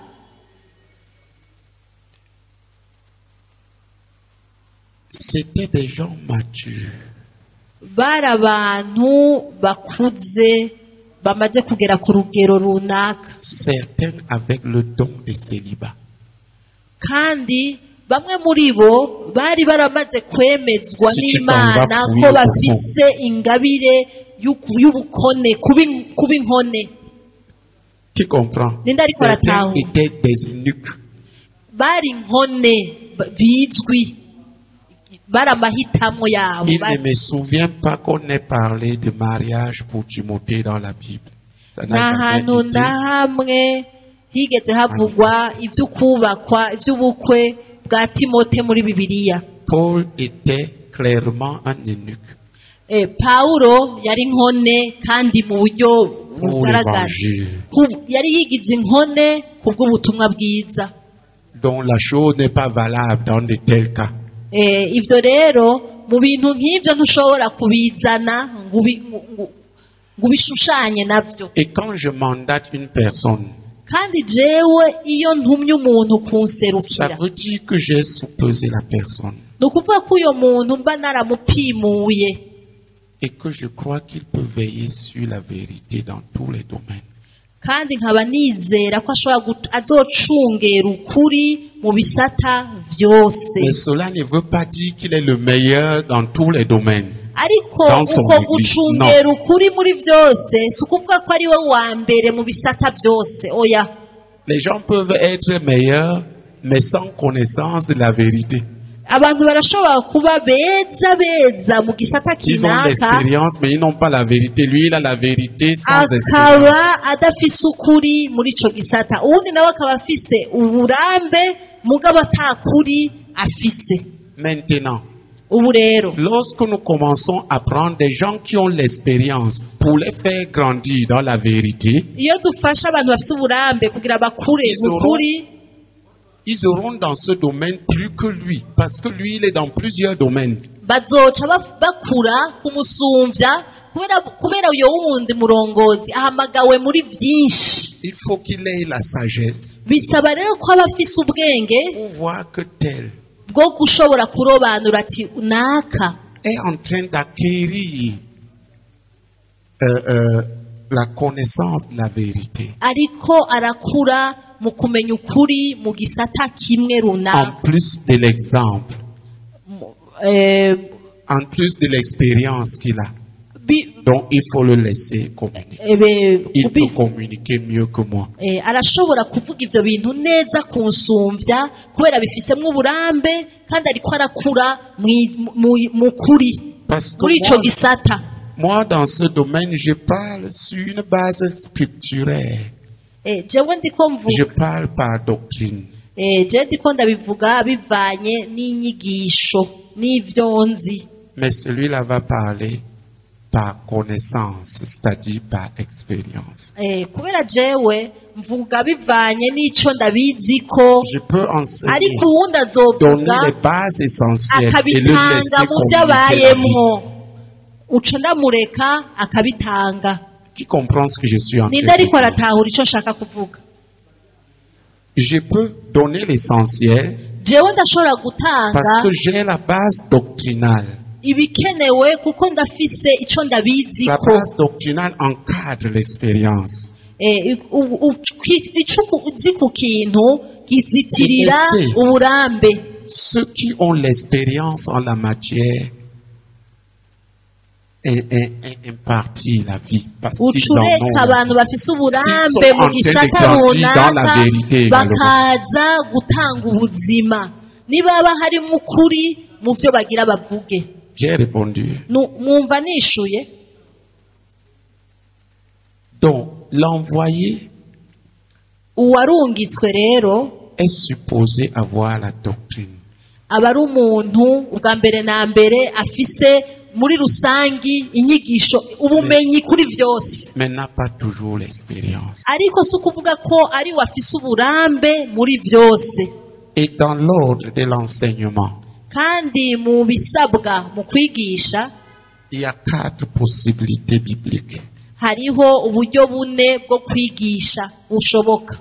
C'était des gens matures. bari abantu bakuze bamaze kugera ku rugero runaka, Certains avec le don de célibat. kandi bamwe muri bo bari baramaze kwemezwa Si tu n'Imana t'en vas ko fouiller bafise ingabire y'ubukone kuba inkone. Tu comprends? Ninde ariko Certains aratahura? étaient des eunuques. Bari inkone bizwi, bari amahitamo yabo. Il ne me souvient pas qu'on ait parlé de mariage pour Timothée dans la Bible. Ça nta n'a hantu jamais été. na hamwe higeze havugwa ibyo kubakwa iby'ubukwe bwa Timote muri Bibiliya. Paul était clairement un eunuque Pawulo yari inkone kandi mu buryo pour bugaragara. l'évangile, Yari yigize inkone ku bw'ubutumwa bwiza. dont la chose n'est pas valable dans de tels cas. Ibyo rero mu bintu nk'ibyo ntushobora kubizana ngo ubishushanye nabyo. Et quand je mandate une personne, kandi jewe iyo ntumye umuntu ça kunserukira, veut dire que j'ai soupesé la personne ni ukuvuga ko uyo muntu mba naramupimuye, et que je crois qu'il peut veiller sur la vérité dans tous les domaines. kandi nkaba nizera ko ashobora azocungera ukuri mu bisata byose. Mais cela ne veut pas dire qu'il est le meilleur dans tous les domaines. ariko Dans son uko église, gucungera ukuri muri byose si ukuvuga ko ari we wa mbere mu bisata byose, oya. Les gens peuvent être meilleurs, mais sans connaissance de la vérité. Abantu barashobora kuba beza mu gisata Ils ont kinaka, l'expérience, mais ils n'ont pas la vérité. Lui, il a la vérité sans expérience. akaba adafise ukuri muri ico gisata, uwundi nawe akaba afise uburambe mugabo atakuri afise. Maintenant, Ubu rero lorsque nous commençons à prendre des gens qui ont l'expérience pour les faire grandir dans la vérité, iyo dufasha abantu bafise uburambe kugira bakure mu kuri, ils auront dans ce domaine plus que lui, parce que lui, il est dans plusieurs domaines. bazoca bakura kumusumvya kubera uyo wundi murongozi ahamagawe muri vyinshi. Il faut qu'il ait la sagesse Bisaba rero ko aba afise ubwenge pour voir que tel bwo gushobora kurobanura ati naka est en train d'acquérir la connaissance de la vérité. ariko arakura mu kumenya ukuri mu gisata kimwe En runaka. plus de l'exemple, en plus de l'expérience qu'il a. Donc il faut le laisser communiquer. Il peut communiquer mieux que moi. Arashobora kuvuga ivyo bintu neza kunsumvya kubera bifisemwo uburambe kandi ariko arakura mu kuri Parce que muri ico gisata. moi, dans ce domaine, je parle sur une base scripturaire. Jewe ndiko mvuga, Je parle par doctrine. je ndiko ndabivuga bivanye n'inyigisho n'ivyo nzi. Mais celui-là va parler par connaissance, c'est-à-dire par expérience. Kubera jewe mvuga bivanye n'ico ndabiziko, Je peux enseigner, ariko uwundi donner azovuga les bases essentielles et le akabitanga laisser mu communiquer la vie. vyabayemwo, uca ndamureka akabitanga. Qui comprend ce que je suis en train Ninde de ariko dire? aratahura ico nshaka kuvuga? Je peux donner l'essentiel Jewe ndashobora parce gutanga que j'ai la base doctrinale. ibikenewe kuko ndafise ico La ndabiziko. base doctrinale encadre l'expérience. Ico uzi ku kintu gizitirira Ese. uburambe. Ceux qui ont l'expérience en la matière impartit la vie. Parce qu'ils en Ucureka ont. abantu bafise uburambe S'ils sont mu en train de gisata grandir dans la runaka vérité également. bakaza gutanga ubuzima, nibaba harimo ukuri mu byo bagira bavuge. J'ai répondu. Mwumva nishuye? Donc, l'envoyé Uwarungitswe rero est supposé avoir la doctrine. aba ari umuntu ubwa mbere na mbere afise muri rusangi inyigisho, ubumenyi kuri vyose, Mais n'a pas toujours l'expérience. ariko si ukuvuga ko ari we afise uburambe muri vyose. Et dans l'ordre de l'enseignement, Kandi mu bisabwa mu kwigisha il y a 4 possibilités bibliques. hariho uburyo bune bwo kwigisha bushoboka.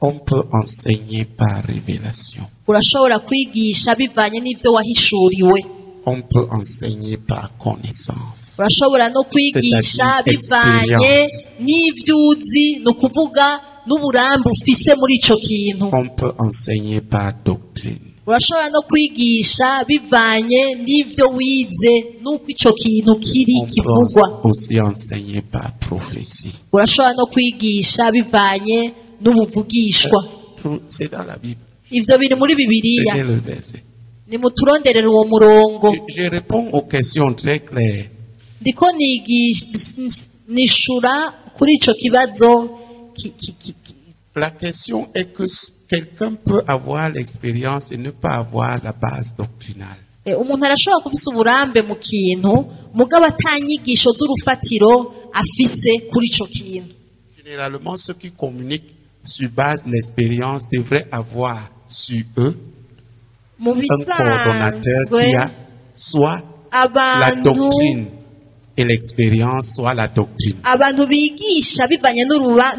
On peut enseigner par révélation. urashobora kwigisha bivanye n'ibyo wahishuriwe. On peut enseigner par connaissance. urashobora no kwigisha bivanye n'ibyo uzi, ni ukuvuga n'uburambe ufise muri ico kintu. On peut enseigner par doctrine. urashobora no kwigisha bivanye n'ibyo wize n'uko ico kintu kiri On kivugwa. peut aussi enseigner par prophétie. urashobora no kwigisha bivanye n'ubuvugishwa. C'est dans la Bible. Ivyo biri muri Bibiliya. Prenez le verset. Nimuturonderere uwo murongo. Je réponds aux questions très claires. Ndiko nishura kuri ico kibazo. La question est que quelqu'un peut avoir l'expérience et ne pas avoir la base doctrinale. Umuntu arashobora kubisa uburambe mu kintu mugabo atanyigisho z'urufatiro afise kuri ico kintu. Généralement, ceux qui communiquent sur base de l'expérience devraient avoir sur eux Mu un coordonnateur qui a soit la abantu doctrine et l'expérience, soit la doctrine. abantu bigisha bivanye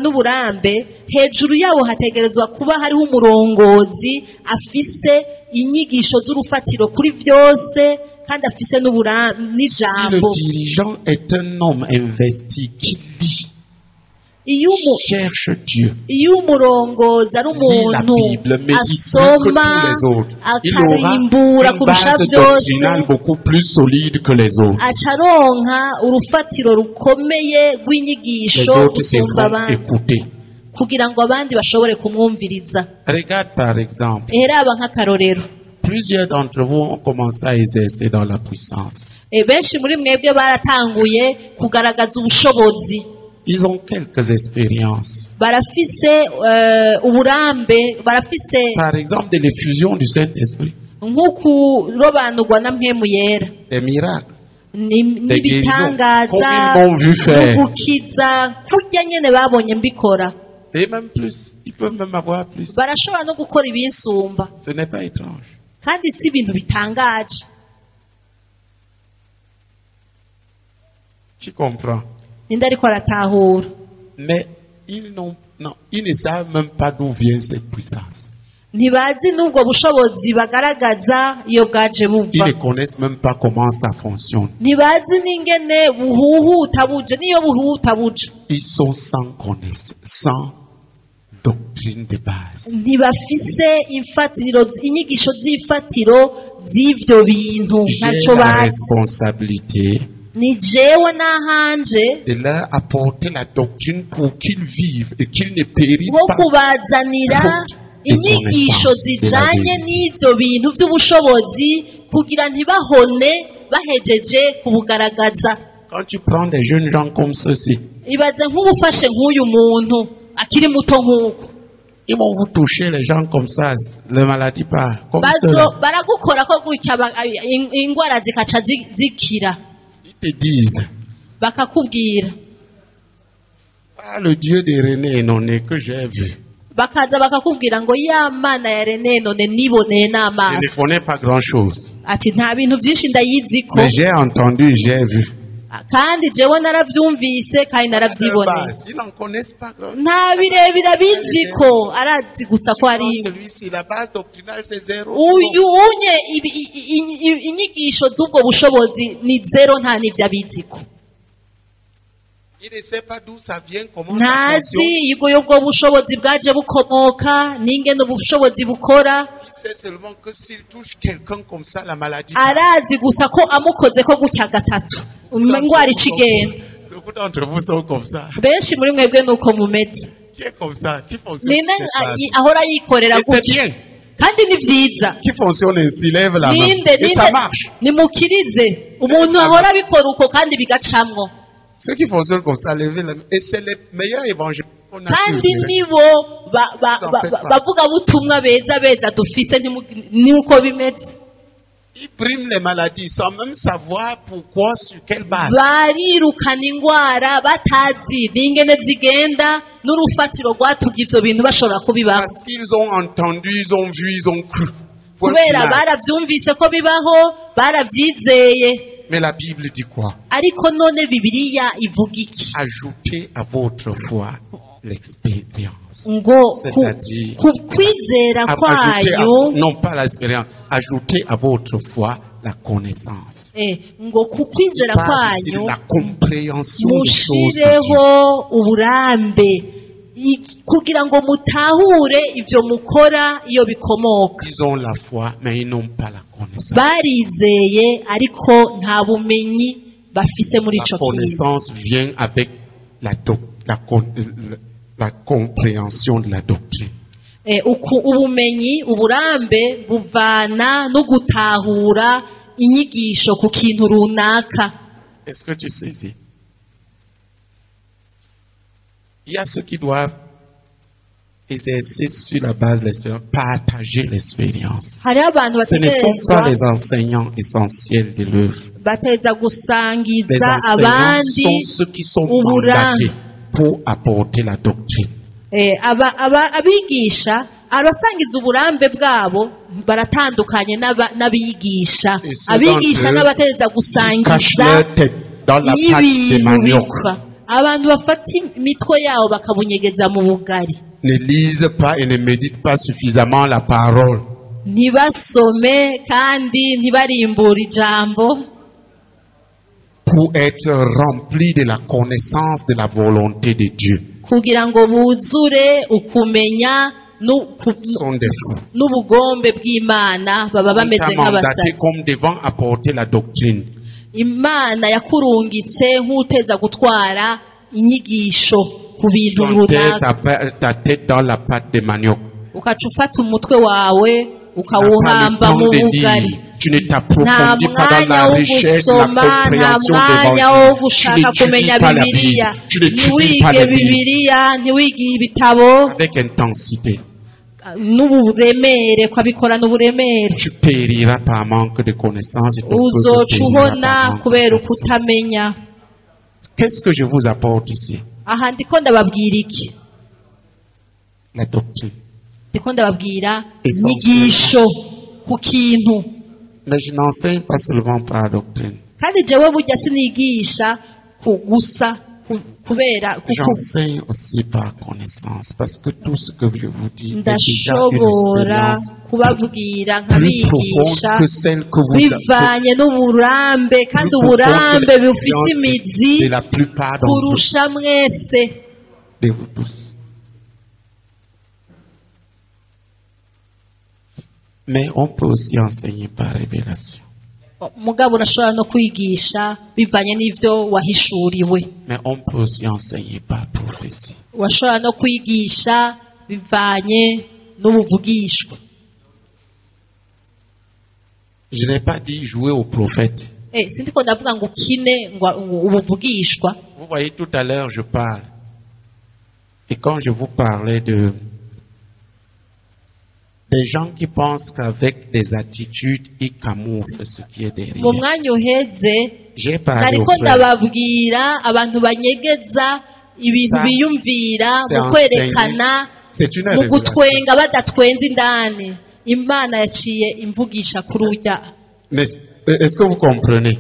n'uburambe, hejuru yabo hategerezwa kuba hariho umurongozi afise inyigisho z'urufatiro kuri vyose kandi afise Si le n'ijambo. dirigeant est un homme investi qui lit, cherche Dieu, iyo umurongozi ari lit la umuntu Bible, médite plus que asoma tous les autres, il aura akarimbura une kurusha base byose, doctrinale beaucoup plus solide que les autres. aca aronka urufatiro rukomeye Les rw'inyigisho autres gusumba devront abandi écouter. kugira ngo abandi bashobore kumwumviriza. Regarde par exemple, Raba nk'akarorero, plusieurs d'entre vous ont commencé à exercer dans la puissance. benshi muri mwebwe baratanguye kugaragaza ubushobozi, Ils ont quelques expériences. barafise uburambe, barafise Par exemple, de l'effusion du Saint-Esprit, nk'ukurobanurwa na mpwemu yera, des miracles. n'ibitangaza Comme ils m'ont vu faire. no gukiza kurya nyene babonye mbikora. Et même plus. Ils peuvent même avoir plus. Barashobora no gukora ibinsumba, Ce n'est pas étrange. kandi si ibintu bitangaje. Tu comprends? Ninde ariko aratahura? Mais ils ne savent même pas d'où vient cette puissance. Ntibazi n'ubwo bushobozi bagaragaza iyo bwaje Ils buva. ne connaissent même pas comment ça fonctionne. Ntibazi n'ingene buhuhuta buje n'iyo buhuhuta buje. Ils sont sans connaissance, sans doctrine de base. Ntibafise imfatiro, inyigisho z'ifatiro z'ivyo bintu J'ai ntacyo la bazi. responsabilité Ni jewe n'ahanje de leur apporter la doctrine pour qu'ils vivent et qu'ils ne périssent wo pas. kubazanira inyigisho zijanye n'ivyo bintu vy'ubushobozi kugira ntibahone bahejeje kubugaragaza. Quand tu prends des jeunes gens comme ceux-ci, Ibaze nk'ubufashe nk'uyu muntu akiri muto nk'uko, ils vont vous toucher les gens comme ça, les maladies pas comme cela. baragukora ko gutya ingwara zikaca zikira, Ils te disent, bakakubwira, ah, le Dieu de René Enone que j'ai vu. bakaza bakakubwira ngo ya mana ya René none niboneye Je ne n'amaso, connais pas grand-chose. ati nta bintu byinshi ndayiziko, Mais j'ai entendu, j'ai vu. kandi jewe naravyumvise kandi À leur naravyiboneye. base, ils n'en connaissent pas grand-chose. Nta birebire abiziko, arazi gusa ko ari Celui-ci, la base doctrinale, c'est zéro. uyu unye inyigisho z'ubwo bushobozi ni zero, nta n'ivyo abiziko, Il ne sait pas d'où ça vient, comment ça ntazi fonctionne. yuko ubwo bushobozi bwaje bukomoka n'ingene ubushobozi bukora. Il sait seulement que s'il touche quelqu'un comme ça, la maladie. Arazi gusa ko amukoze ko gutya gatatu ingwara ikigenda. Beaucoup d'entre vous sont comme ça. Benshi muri mwebwe nuko mumeze, Qui est comme ça? Qui fonctionne nina sur cette base? ahora yikorera Et c'est gutya bien. kandi ni vyiza. Qui fonctionne ainsi, lève la main. Et ça marche. Nimukirize umuntu ahora abikora uko kandi bigacamwo, Ceux qui fonctionnent comme ça, levez la main. Et c'est les meilleurs évangélistes qu'on a kandi pu. nibo bavuga butumwa beza dufise. Nuko bimeze, Ils briment les maladies sans même savoir pourquoi, sur quelle base. barirukana ingwara batazi n'ingene zigenda n'urufatiro rwatubye ivyo bintu bashobora kubibaho, Parce qu'ils ont entendu, ils ont vu, ils ont cru. Point kubera final. baravyumvise ko bibaho, baravyizeye. Mais la Bible dit quoi? Ariko none Bibiliya ivuga iki? Ajoutez à votre foi l'expérience. ngo C'est-à-dire, ku kwizera kwayo non pas l'expérience, ajoutez à votre foi la connaissance. ngo ku kwizera kwayo La compréhension des choses de Dieu. mushireho uburambe kugira ngo mutahure ivyo mukora iyo bikomoka. Ils ont la foi, mais ils n'ont pas la connaissance. Barizeye ariko nta bumenyi bafise muri La ico kintu. connaissance vient avec la compréhension de la doctrine. Ubumenyi uburambe buvana no gutahura inyigisho ku kintu runaka. Est-ce que tu saisis? Il y a ceux qui doivent exercer sur la base de l'expérience, partager l'expérience. Ce ne sont pas les enseignants essentiels de l'œuvre. Les enseignants sont ceux qui sont mandatés pour apporter la doctrine. Abigisha abasangiza uburambe bwabo baratandukanye n'abigisha. Abigisha n'abategeza gusangiza ibintu. Abantu bafata imitwe yabo bakabunyegeza mu bugari. Ne lisent pas et ne méditent pas suffisamment la parole. Ntibasome kandi ntibarimbura ijambo. Pour être remplis de la connaissance de la volonté de Dieu. Kugira ngo buzure ukumenya n'ubugombe bw'Imana baba bameze nk'abasazi. Comme devant apporter la doctrine. Imana yakurungitse nk'uteza gutwara inyigisho ku bintu runaka. Ta tête dans la pâte de manioc. Ukaca ufata umutwe wawe ukawuhamba mu bugari. Tu ne t'approfondis pas dans la richesse, la compréhension de l'évangile. Tu n'étudies pas la Bible. Tu n'étudies pas la Bible. Avec intensité. Tu périras par manque de connaissances. Qu'est-ce que je vous apporte ici? La doctrine. Mais je n'enseigne pas seulement par la doctrine. J'enseigne aussi par connaissance, parce que tout ce que je vous dis est déjà une expérience plus profonde que celle que vous avez de la plupart de vous tous. Mais on peut aussi enseigner par révélation. Mais on peut aussi enseigner par prophétie. Je n'ai pas dit jouer au prophète. Vous voyez, tout à l'heure je parle. Et quand je vous parlais des gens qui pensent qu'avec des attitudes, ils camouflent ce qui est derrière. J'ai parlé au frère. C'est une révélation. Mais est-ce que vous comprenez?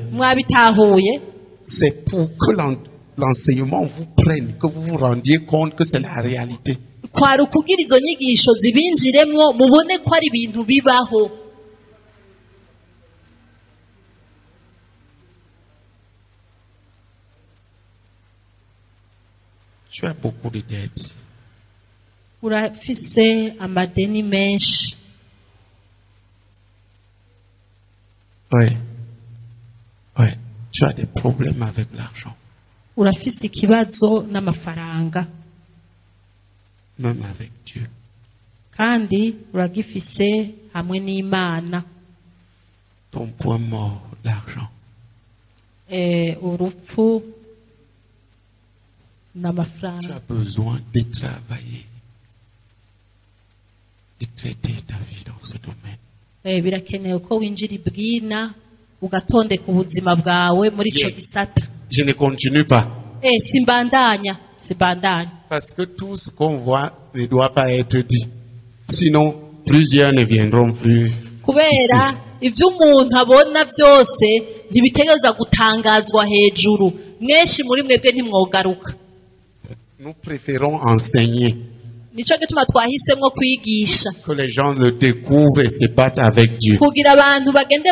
C'est pour que l'enseignement vous prenne, que vous vous rendiez compte que c'est la réalité. Kwari ukugira izo nyigisho zibinjiremwo mubone ko ari ibintu bibaho. Tu as beaucoup de dettes. Urafise amadeni menshi. Oui. Tu as des problèmes avec l'argent. Urafise ikibazo n'amafaranga. Même avec Dieu. Kandi uragifise hamwe n'Imana. Ton point mort, l'argent. Urupfu n'amafaranga. Tu as besoin de travailler, de traiter ta vie dans ce domaine. Birakenewe ko winjira ibwina ugatondeka ubuzima bwawe muri ico gisata. Je ne continue pas. Simbandanya. Parce que tout ce qu'on voit ne doit pas être dit. Sinon, plusieurs ne viendront plus. Kubera ivyo umuntu abona byose ntibitegereza gutangazwa hejuru. Mweshi muri mwebwe ntimwogaruka. Nous préférons enseigner. nico gituma twahisemwo kwigisha Que les gens le découvrent et se battent avec Dieu. kugira abantu bagende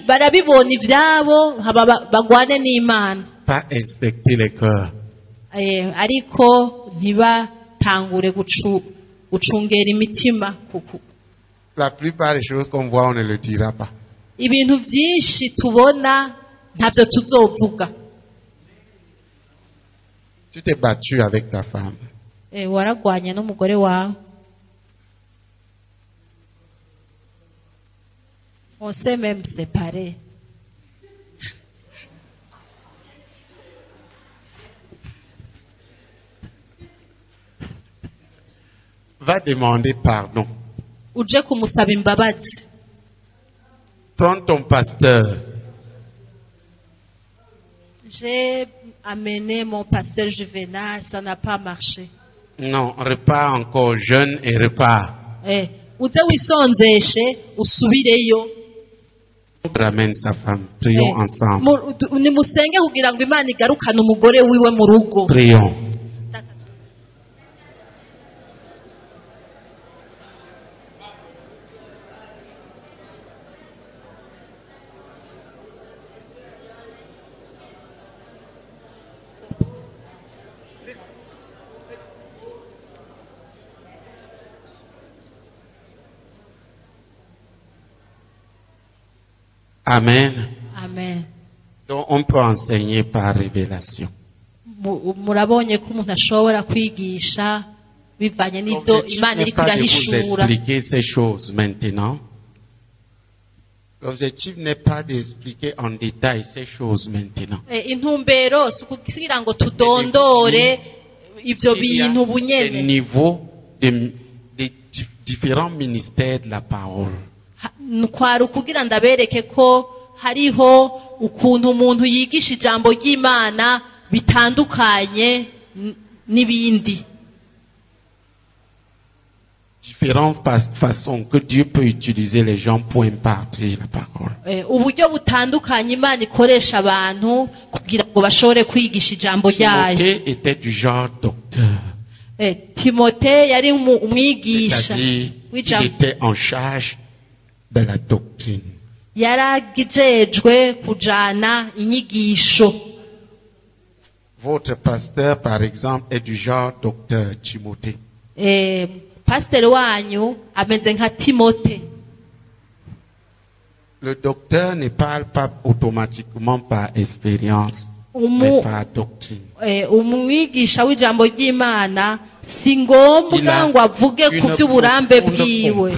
barabibona ivyabo bagwane n'Imana. Pas inspecter les cœurs. Ariko ntibatangure gucungera imitima. La plupart des choses qu'on voit, on ne le dira pas. Ibintu vyinshi tubona ntavyo tuzovuga. Tu t'es battu avec ta femme. Waragwanye n'umugore wawe. On s'est même séparés. Va demander pardon. Uje kumusaba imbabazi. Prends ton pasteur. J'ai amené mon pasteur Juvenal, ça n'a pas marché. Non, repars encore jeune et repars. Uze wisonzeshe usubireyo. Ramène sa femme. Prions ensemble. Nimusenge kugira ngo Imana igarukane umugore wiwe mu rugo. Prions. Amen. Amen. Donc on peut enseigner par révélation. Murabonye ko umuntu ashobora kwigisha bivanye n'ivyo Imana iri kurahishura. L'objectif n'est pas de vous expliquer ces choses maintenant. L'objectif n'est pas d'expliquer en détail ces choses maintenant. Intumbero si kugira ngo tudondore ivyo bintu bunyene. Des niveaux des différents ministères de la parole. Kwari ukugira ndabereke ko hariho ukuntu umuntu yigisha ijambo ry'Imana bitandukanye n'ibindi. Différentes façons que Dieu peut utiliser les gens pour impartir la parole. Uburyo butandukanye Imana ikoresha abantu kugira ngo bashobore kwigisha ijambo ryayo. Timothée était du genre docteur. Timothée yari umwigisha. Il était en charge de la doctrine. Yaragijejwe kujana inyigisho. Votre pasteur, par exemple, est du genre docteur Timothée. Pasteur wanyu ameze nka Timothée. Le docteur ne parle pas automatiquement par expérience, mais par doctrine. Umwigisha w'ijambo ry'Imana si ngombwa ngo avuge ku by'uburambe bwiwe.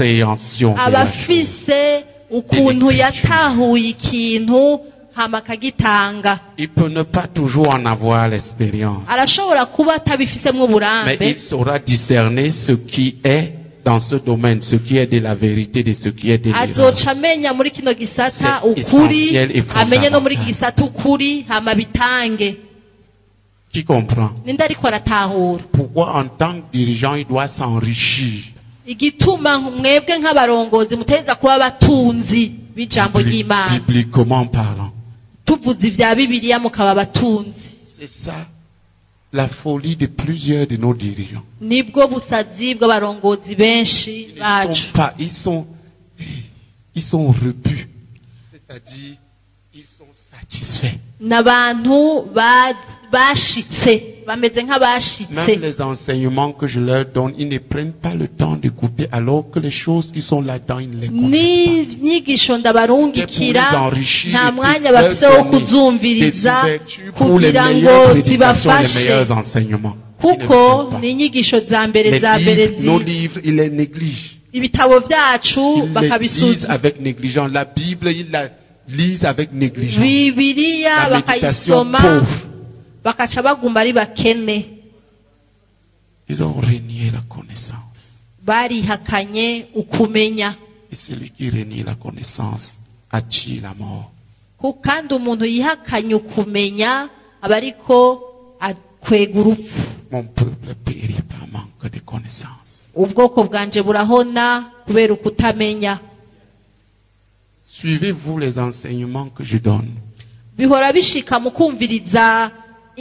Abafise ukuntu yatahuye ikintu hama akagitanga. Il peut ne pas toujours en avoir l'expérience. Arashobora kuba atabifisemo uburambe. Mais il saura discerner ce qui est dans ce domaine, ce qui est de la vérité, de ce qui est de l'erreur. Azoca amenya muri kino gisata ukuri, amenye no muri gisata ukuri hama bitange. Qui comprend? Ninde ariko aratahura? Pourquoi en tant que dirigeant il doit s'enrichir? Igituma mwebwe nk'abarongozi muteza kuba abatunzi b'ijambo ry'Imana. Bibliquement parlant. Tuvuze ivya Bibiliya mukaba abatunzi. C'est ça la folie de plusieurs de nos dirigeants. Nibwo busazi bw'abarongozi benshi bacu. Ils sont repus. C'est-à-dire ils sont satisfaits. N'abantu bashitse bameze nk'abashitse. Même les enseignements que je leur donne, ils ne prennent pas le temps d'écouter alors que les choses qui sont là-dedans, ils ne les connaissent pas. N'inyigisho ndabarungikira nta mwanya bafise wo kuzumviriza kugira ngo zibafashe kuko n'inyigisho za mbere nos livres, ils les négligent. Ibitabo vyacu bakabisuza avec négligence. La Bible, ils la lisent avec négligence. Bibiliya bakayisoma bakaca bagumba ari bakene. Ils ont renié la connaissance. Barihakanye ukumenya. Et celui qui renie la connaissance attire la mort. Kandi umuntu yihakanye ukumenya abariko akwega urupfu. Mon peuple périt par manque de connaissance. Ubwoko bwanje burahona kubera ukutamenya. Suivez-vous les enseignements que je donne. Bihora bishika mu kumviriza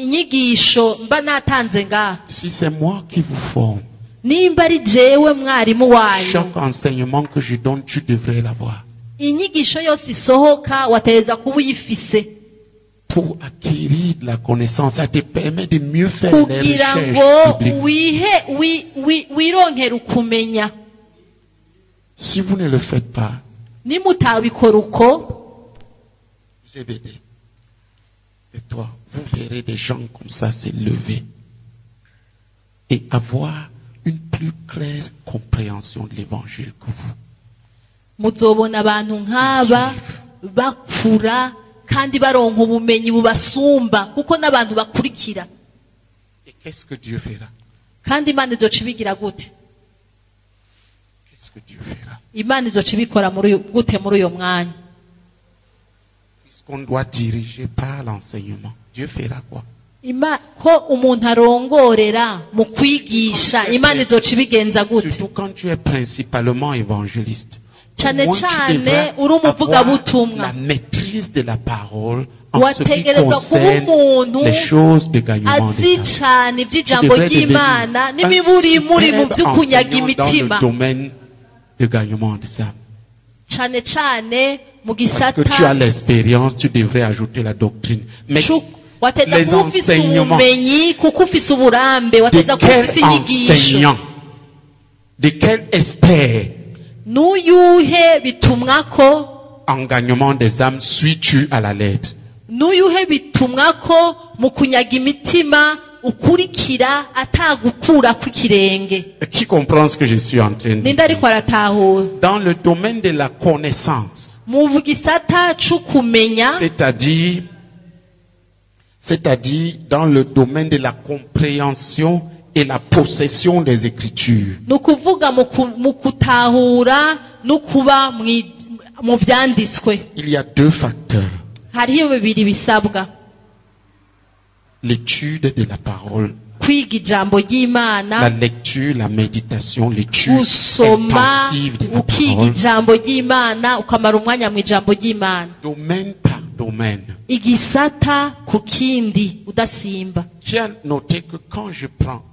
inyigisho mba natanze ngaha, si c'est moi qui vous forme, nimba ari jewe mwarimu wanyu, chaque enseignement que je donne, tu devrais l'avoir. inyigisho yose isohoka watereza kuba uyifise, Pour acquérir de la connaissance, ça te permet de mieux faire les kugira recherches ngo bibliques. wironkere ukumenya. Si vous ne le faites pas, Nimutabikora uko, ZBD, et toi, vous verrez des gens comme ça se lever et avoir une plus claire compréhension de l'évangile que vous. muzobona abantu nk'aba bakura kandi baronka ubumenyi bubasumba kuko n'abantu bakurikira. Et qu'est-ce que Dieu fera? Kandi Imana izoca ibigira gute? Qu'est-ce que Dieu fera? Imana izoca ibikora gute muri uyo mwanya? Puisqu'on doit diriger par l'enseignement, Dieu fera quoi? Ko umuntu arongorera mu kwigisha, Imana izoca ibigenza gute? Surtout quand tu es principalement évangéliste. Cyane Au moins, tu cyane devrais uri umuvugabutumwa, avoir la maîtrise de la parole en ce qui wategerezwa kuba concerne umuntu les choses de gagnement azi des âmes. cyane iby'ijambo ry'Imana n'imiburi muri mu by'ukunyaga imitima, dans le domaine de gagnement des âmes. cyane cyane mu Parce que tu as gisata l'expérience, tu devrais ajouter la doctrine. Mais wateza les kuba ufise enseignements, ubumenyi kuko ufise uburambe, de wateza kuba quel ufise inyigisho. enseignant, de quel expert N'uyuhe bitumwako, en gagnement des âmes suis-tu à la lettre? n'uyuhe bitumwako mu kunyaga imitima ukurikira atagukura kw'ikirenge? Qui comprend ce que je suis en train de Ninde dire? ariko aratahura? Dans le domaine de la connaissance, Mu gisata c'ukumenya, c'est-à-dire dans le domaine de la compréhension et la possession des Écritures. nukuvuga mu kutahura no kuba mu vyanditswe, Il y a deux facteurs. hariho bibiri bisabwa: L'étude de la parole, kwiga ijambo la ry'Imana, lecture, la méditation, l'étude gusoma intensive de la ukiga parole, ijambo ry'Imana, ukamara umwanya mu ijambo ry'Imana, domaine par domaine. igisata ku kindi udasimba. J'ai noté que quand je prends,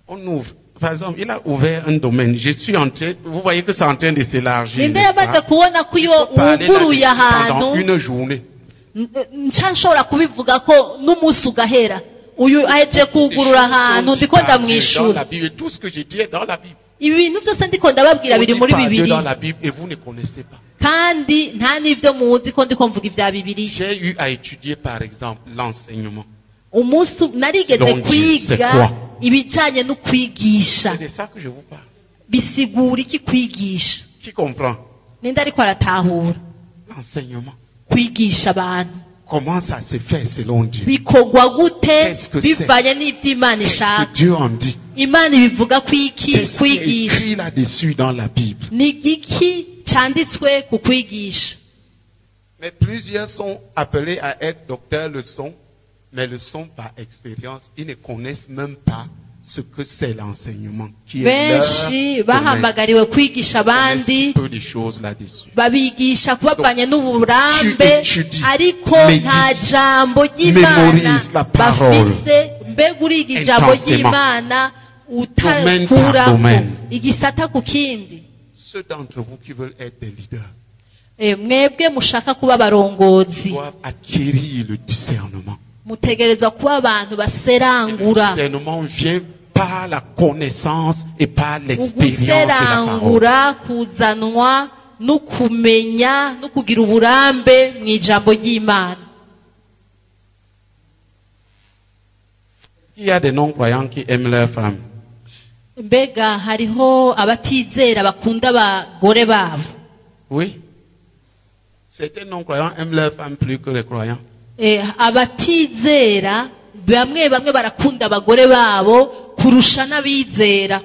on ouvre. Par exemple, il a ouvert un domaine. Je suis en train, vous voyez que c'est en train de s'élargir. Ninde n'est-ce yamaze pas? kubona ko iyo Parler wuguruye là-dessus pendant ahantu une journée. nca nshobora kubivuga ko n'umunsi ugahera, uyu ahejeje kugurura ahantu ndiko Dans ndamwishura. la Bible, tout ce que je dis est dans la Bible. Ibi bintu byose ndiko ndababwira biri muri Dieu Bibiliya, dans la Bible et vous ne connaissez pas. kandi nta n'ibyo muzi ko ndiko mvuga ibya Bibiliya. J'ai eu à étudier par exemple l'enseignement. Umunsi narigeze Donc, c'est kwiga quoi? ibijanye no kwigisha. C'est de ça que je vous parle. Bisigura iki kwigisha? Qui comprend? Ninde ariko aratahura? L'enseignement. Kwigisha abantu Comment ça se fait selon Dieu? bikorwa gute Qu'est-ce que c'est? bivanye n'ivy'Imana Qu'est-ce ishaka? que Dieu en dit? Imana ibivuga ku iki Qu'est-ce qui est kwigisha? écrit là-dessus dans la Bible? Ni igiki canditswe ku kwigisha? Mais plusieurs sont appelés à être docteurs le sont, mais le sont par expérience. Ils ne connaissent même pas ce que c'est l'enseignement qui est leur Benshi domaine. bahamagariwe kwigisha Ils connaissent abandi, peu de choses là-dessus. babigisha kubavanye n'uburambe, Tu étudies, ariko médites, nta jambo ry'Imana mémorise la parole bafise. Mbega uriga ijambo intensément, ry'Imana domaine par utakuramo domaine. igisata ku kindi. Ceux d'entre vous qui veulent être des leaders Mwebwe mushaka kuba abarongozi, doivent acquérir le discernement. mutegerezwa kuba abantu Le baserangura. discernement vient par la connaissance et par l'expérience de la parole. Uguserangura kuzanwa no kumenya no kugira uburambe mu ijambo ry'Imana. Il y a des non-croyants qui aiment leurs femmes. Mbega hariho abatizera bakunda abagore babo? Oui. Certains non-croyants aiment leurs femmes plus que les croyants. Abatizera bamwe barakunda abagore babo kurusha n'abizera.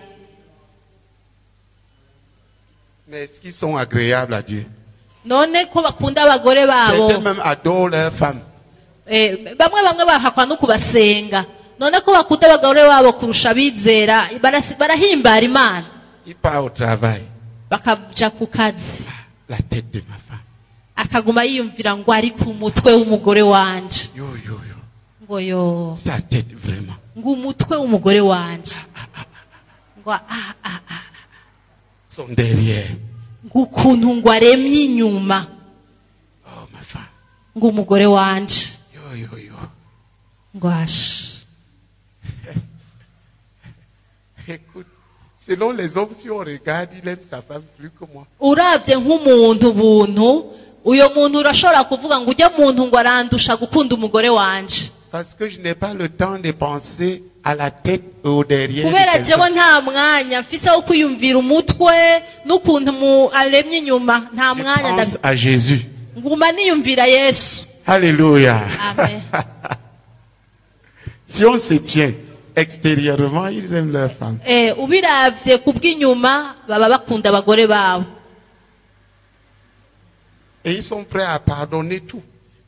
Mais est-ce qu'ils sont agréables à Dieu? None ko bakunda abagore babo, Certains même adorent leurs femmes. bamwe bahakwa no kubasenga. None ko bakunda abagore babo kurusha abizera, barahimbara Imana. Ils partent au travail. Bakaja ku kazi, La tête de ma femme. akaguma yiyumvira ngo ari ku mutwe w'umugore wanje, Yo, yo, yo. Sa tête vraiment. ng'umutwe w'umugore wanje ngo Son derrière. ng'ukuntu ngo aremye inyuma Oh ma femme. ng'umugore wanje Yo yo yo. ngo ashe. Écoute, selon les hommes, si on regarde, il aime sa femme plus que moi. uravye nk'umuntu buntu uyo muntu urashobora kuvuga ngo ujya muntu ngo arandusha gukunda umugore wanje Parce que je n'ai pas le temps de penser à la tête ou derrière. kubera de jewe quelqu'un. nta mwanya mfise wo kwiyumvira umutwe n'ukuntu aremye inyuma nta Je mwanya pense à Jésus. nguma niyumvira Yesu. Alléluia. Amen. Si on se tient extérieurement, ils aiment leur femme. Ubiravye kubw'inyuma baba bakunda abagore babo Et ils sont prêts à pardonner tout.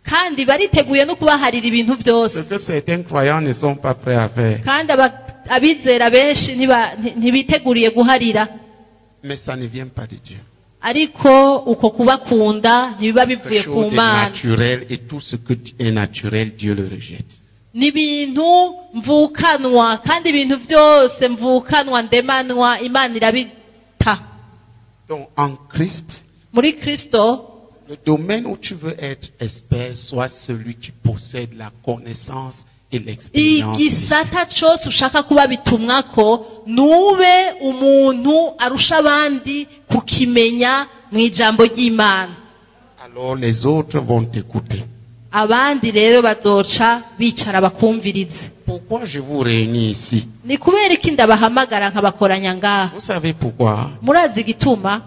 kandi bariteguye no kubaharira ibintu Ce byose que certains croyants ne sont pas prêts à faire. kandi abizera benshi ntibiteguriye guharira, Mais ça ne vient pas de Dieu. ariko uko kubakunda ntibiba bivuye Quelque ku chose de Mana. naturel, et tout ce qui est naturel, Dieu le rejette. Ni ibintu mvukanwa kandi ibintu byose mvukanwa ndemanwa Imana irabita. Donc en Christ, Muri Kristo le domaine où tu veux être expert, soit celui qui possède la connaissance et l'expérience. igisata cyose ushaka kuba bitumwako nube umuntu arusha abandi kukimenya mu ijambo ry'Imana. Alors les autres vont t'écouter. Abandi rero bazoca bicara bakumvirize. Pourquoi je vous réunis ici? Ni kubera iki ndabahamagara nkabakoranya ngaha? Vous savez pourquoi? Murazi igituma?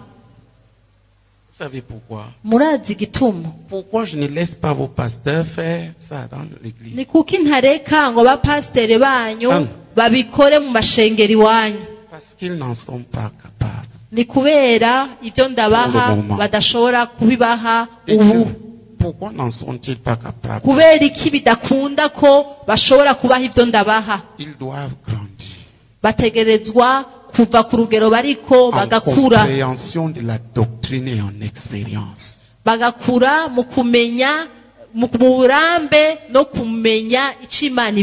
Vous savez pourquoi? Murazi igituma? Pourquoi je ne laisse pas vos pasteurs faire ça dans l'église? Ni kuki ntareka ngo abapasiteri banyu babikore mu mashengero iwanyu? Parce qu'ils n'en sont pas capables. Ni kubera ibyo ndabaha badashobora kubibaha ubu. Pourquoi n'en sont-ils pas capables? Kubera iki bidakunda ko bashobora kubaha ibyo ndabaha? Ils doivent grandir. Bategerezwa kuva ku rugero bariko En bagakura. compréhension de la doctrine et en expérience. Bagakura mu kumenya mu burambe no kumenya icyo Imana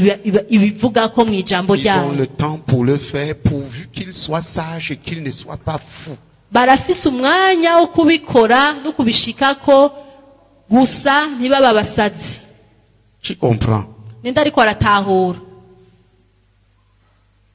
ibivuga ko mu ijambo Ils ont ryayo. le temps pour le faire, pourvu qu'ils soient sages et qu'ils ne soient pas fous. Barafise umwanya wo kubikora no kubishikako gusa ntibaba abasazi. Tu comprends? Ninde ariko aratahura?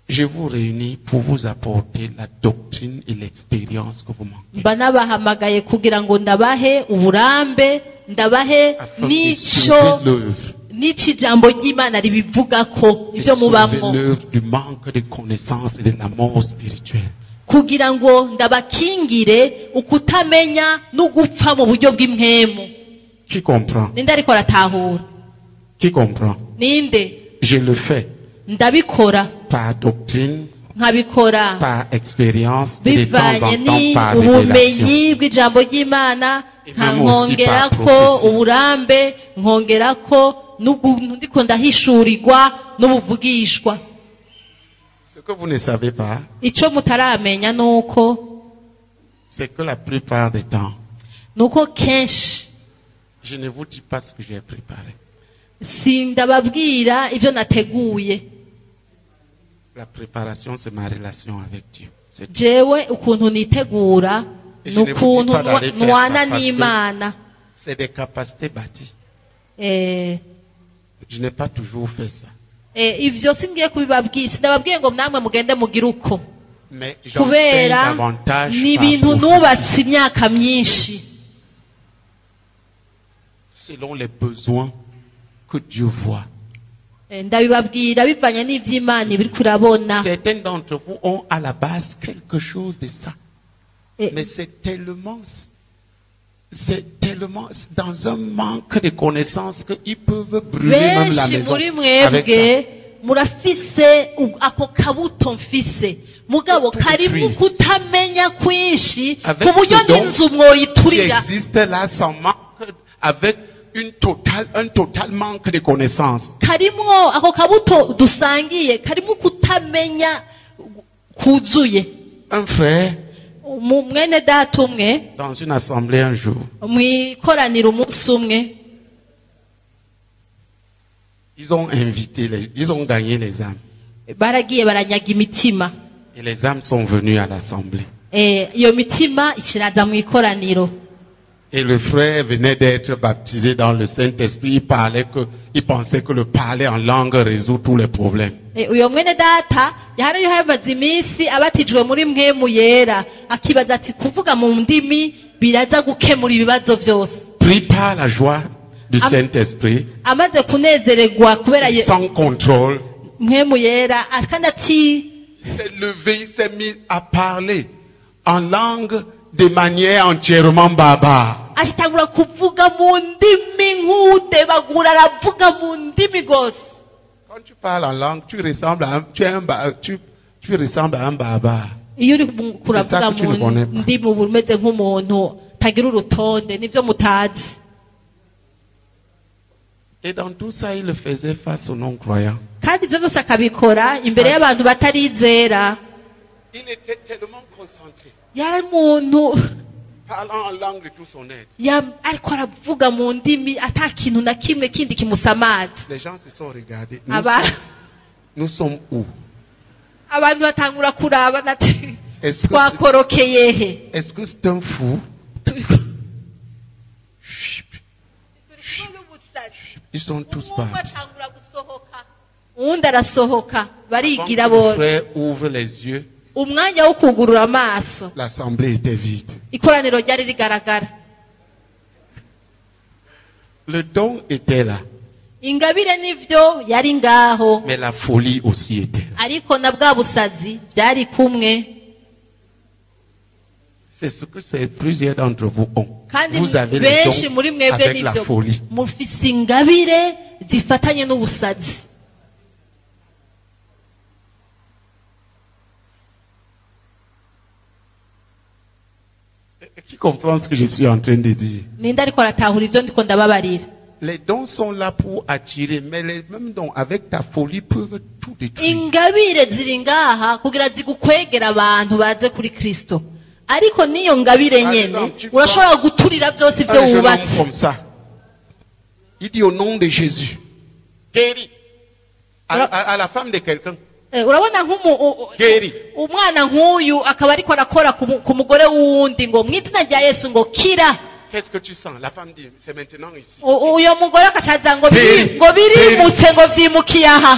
Je vous réunis pour vous apporter la doctrine et l'expérience que vous manquez. Mba nabahamagaye kugira ngo ndabahe uburambe, ndabahe Afin de n'ico sauver l'œuvre. n'ijambo ry'Imana ribivugako Et ibyo sauver mubamwo, l'œuvre du manque de connaissance et de la mort spirituelle. kugira ngo ndabakingire ukutamenya no gupfa mu buryo bw'impwemu. Qui comprend? Ninde ariko aratahura? Qui comprend? Ninde? Je le fais Ndabikora, par doctrine, nkabikora par expérience, et de temps bivanye en temps ni par révélation. ubumenyi bw'ijambo ry'Imana, nkongerako uburambe, nkongerako n'ukuntu ndiko ndahishurirwa n'ubuvugishwa. Ce que vous ne savez pas, Ico mutaramenya nuko c'est que la plupart des temps, kenshi je ne vous dis pas ce que j'ai préparé. sindababwira ibyo nateguye. La préparation, c'est ma relation avec Dieu. C'est tout. Jewe ukuntu nitegura n'ukuntu nwana n'Imana. C'est des capacités bâties. Eh, Je n'ai pas toujours fait ça. ivyo singiye kubibabwira, sindababwiye ngo namwe mugende mugire uko. Mais j'en fais Kubera davantage ni par ibintu prophétie, nubatse imyaka myinshi selon les besoins que Dieu voit. ndabibabwira bivanye n'ivy'Imana ibiri kurabona. Certains d'entre vous ont à la base quelque chose de ça. Eh, Mais c'est tellement dans un manque de connaissances qu'ils peuvent brûler même la benshi maison muri avec ça. mwebwe murafise ako kabuto mfise mugabo karimu kutamenya kwinshi Avec ku buryo ce don n'inzu qui mwoyiturira. existe là sans manque, avec un total manque de connaissances. Karimwo ako kabuto dusangiye karimu kutamenya kuzuye. Un frère, Mwene data umwe dans une assemblée un jour, mwikoranira umunsi umwe Ils ont invité, ils ont gagné les âmes. baragiye baranyaga imitima. Et les âmes sont venues à l'assemblée. Iyo mitima ikiraza mu ikoraniro. Et le frère venait d'être baptisé dans le Saint-Esprit. Il pensait que le parler en langue résout tous les problèmes. Uyo mwene data yari yahamaze iminsi abatijwe muri mpwemu yera akibaza ati kuvuga mu ndimi biraza gukemura ibibazo byose. Pris par la joie du Saint-Esprit, amaze kunezererwa kubera sans contrôle, mpwemu yera kandi ati s'est levé, il s'est mis à parler en langue de manière entièrement barbare. atangura kuvuga mu ndimi nk'udebagura aravuga mu ndimi gose. Quand tu parles en langue, tu ressembles à un barbare. Iyo uri kuravuga mu ndimi uba umeze nk'umuntu tagira urutonde nibyo mutazi. Et dans tout ça, il le faisait face aux non-croyants. kandi ibyo byose akabikora imbere y'abantu batarizera. Il était tellement concentré, yari umuntu parlant en langue de tout son être. ariko aravuga mu ndimi ata kintu na kimwe kindi kimusamaza. Les gens se sont regardés. Nous sommes où? abantu batangura kuraba nati Est-ce twakorokeye he? que c'est un fou? Ils sont tous partis. uwundi arasohoka barigira Avant que le bose. frère ouvre les yeux, umwanya wo kugurura amaso l'assemblée était vide. ikoraniro ryari rigaragara. Le don était là, ingabire n'ivyo yari ngaho mais la folie aussi était là. ariko na bwa busazi byari kumwe. C'est ce que plusieurs d'entre vous ont. kandi Vous avez benshi le muri don mwebwe avec la n'ivyo folie. mufise ingabire zifatanye n'ubusazi. Qui comprend ce que je suis en train de dire? ninde ariko aratahura ivyo ndiko ndababarira. Les dons sont là pour attirer, mais les mêmes dons avec ta folie peuvent tout détruire. ingabire ziri ngaha kugira zigukwegera abantu baze kuri Kristo, ariko niyo ngabire nyene urashobora guturira byose ibyo Un jeune homme wubatse. comme ça, il dit au nom de Jésus, guéris. À la femme de quelqu'un, urabona guéris. umwana nk'uyu akaba ariko arakora ku mugore w'uwundi ngo mu izina rya Yesu ngo kira. Qu'est-ce que tu sens? La femme dit, c'est maintenant ici. uyo mugore akacaza ngo birimutse ngo vyimukiye aha.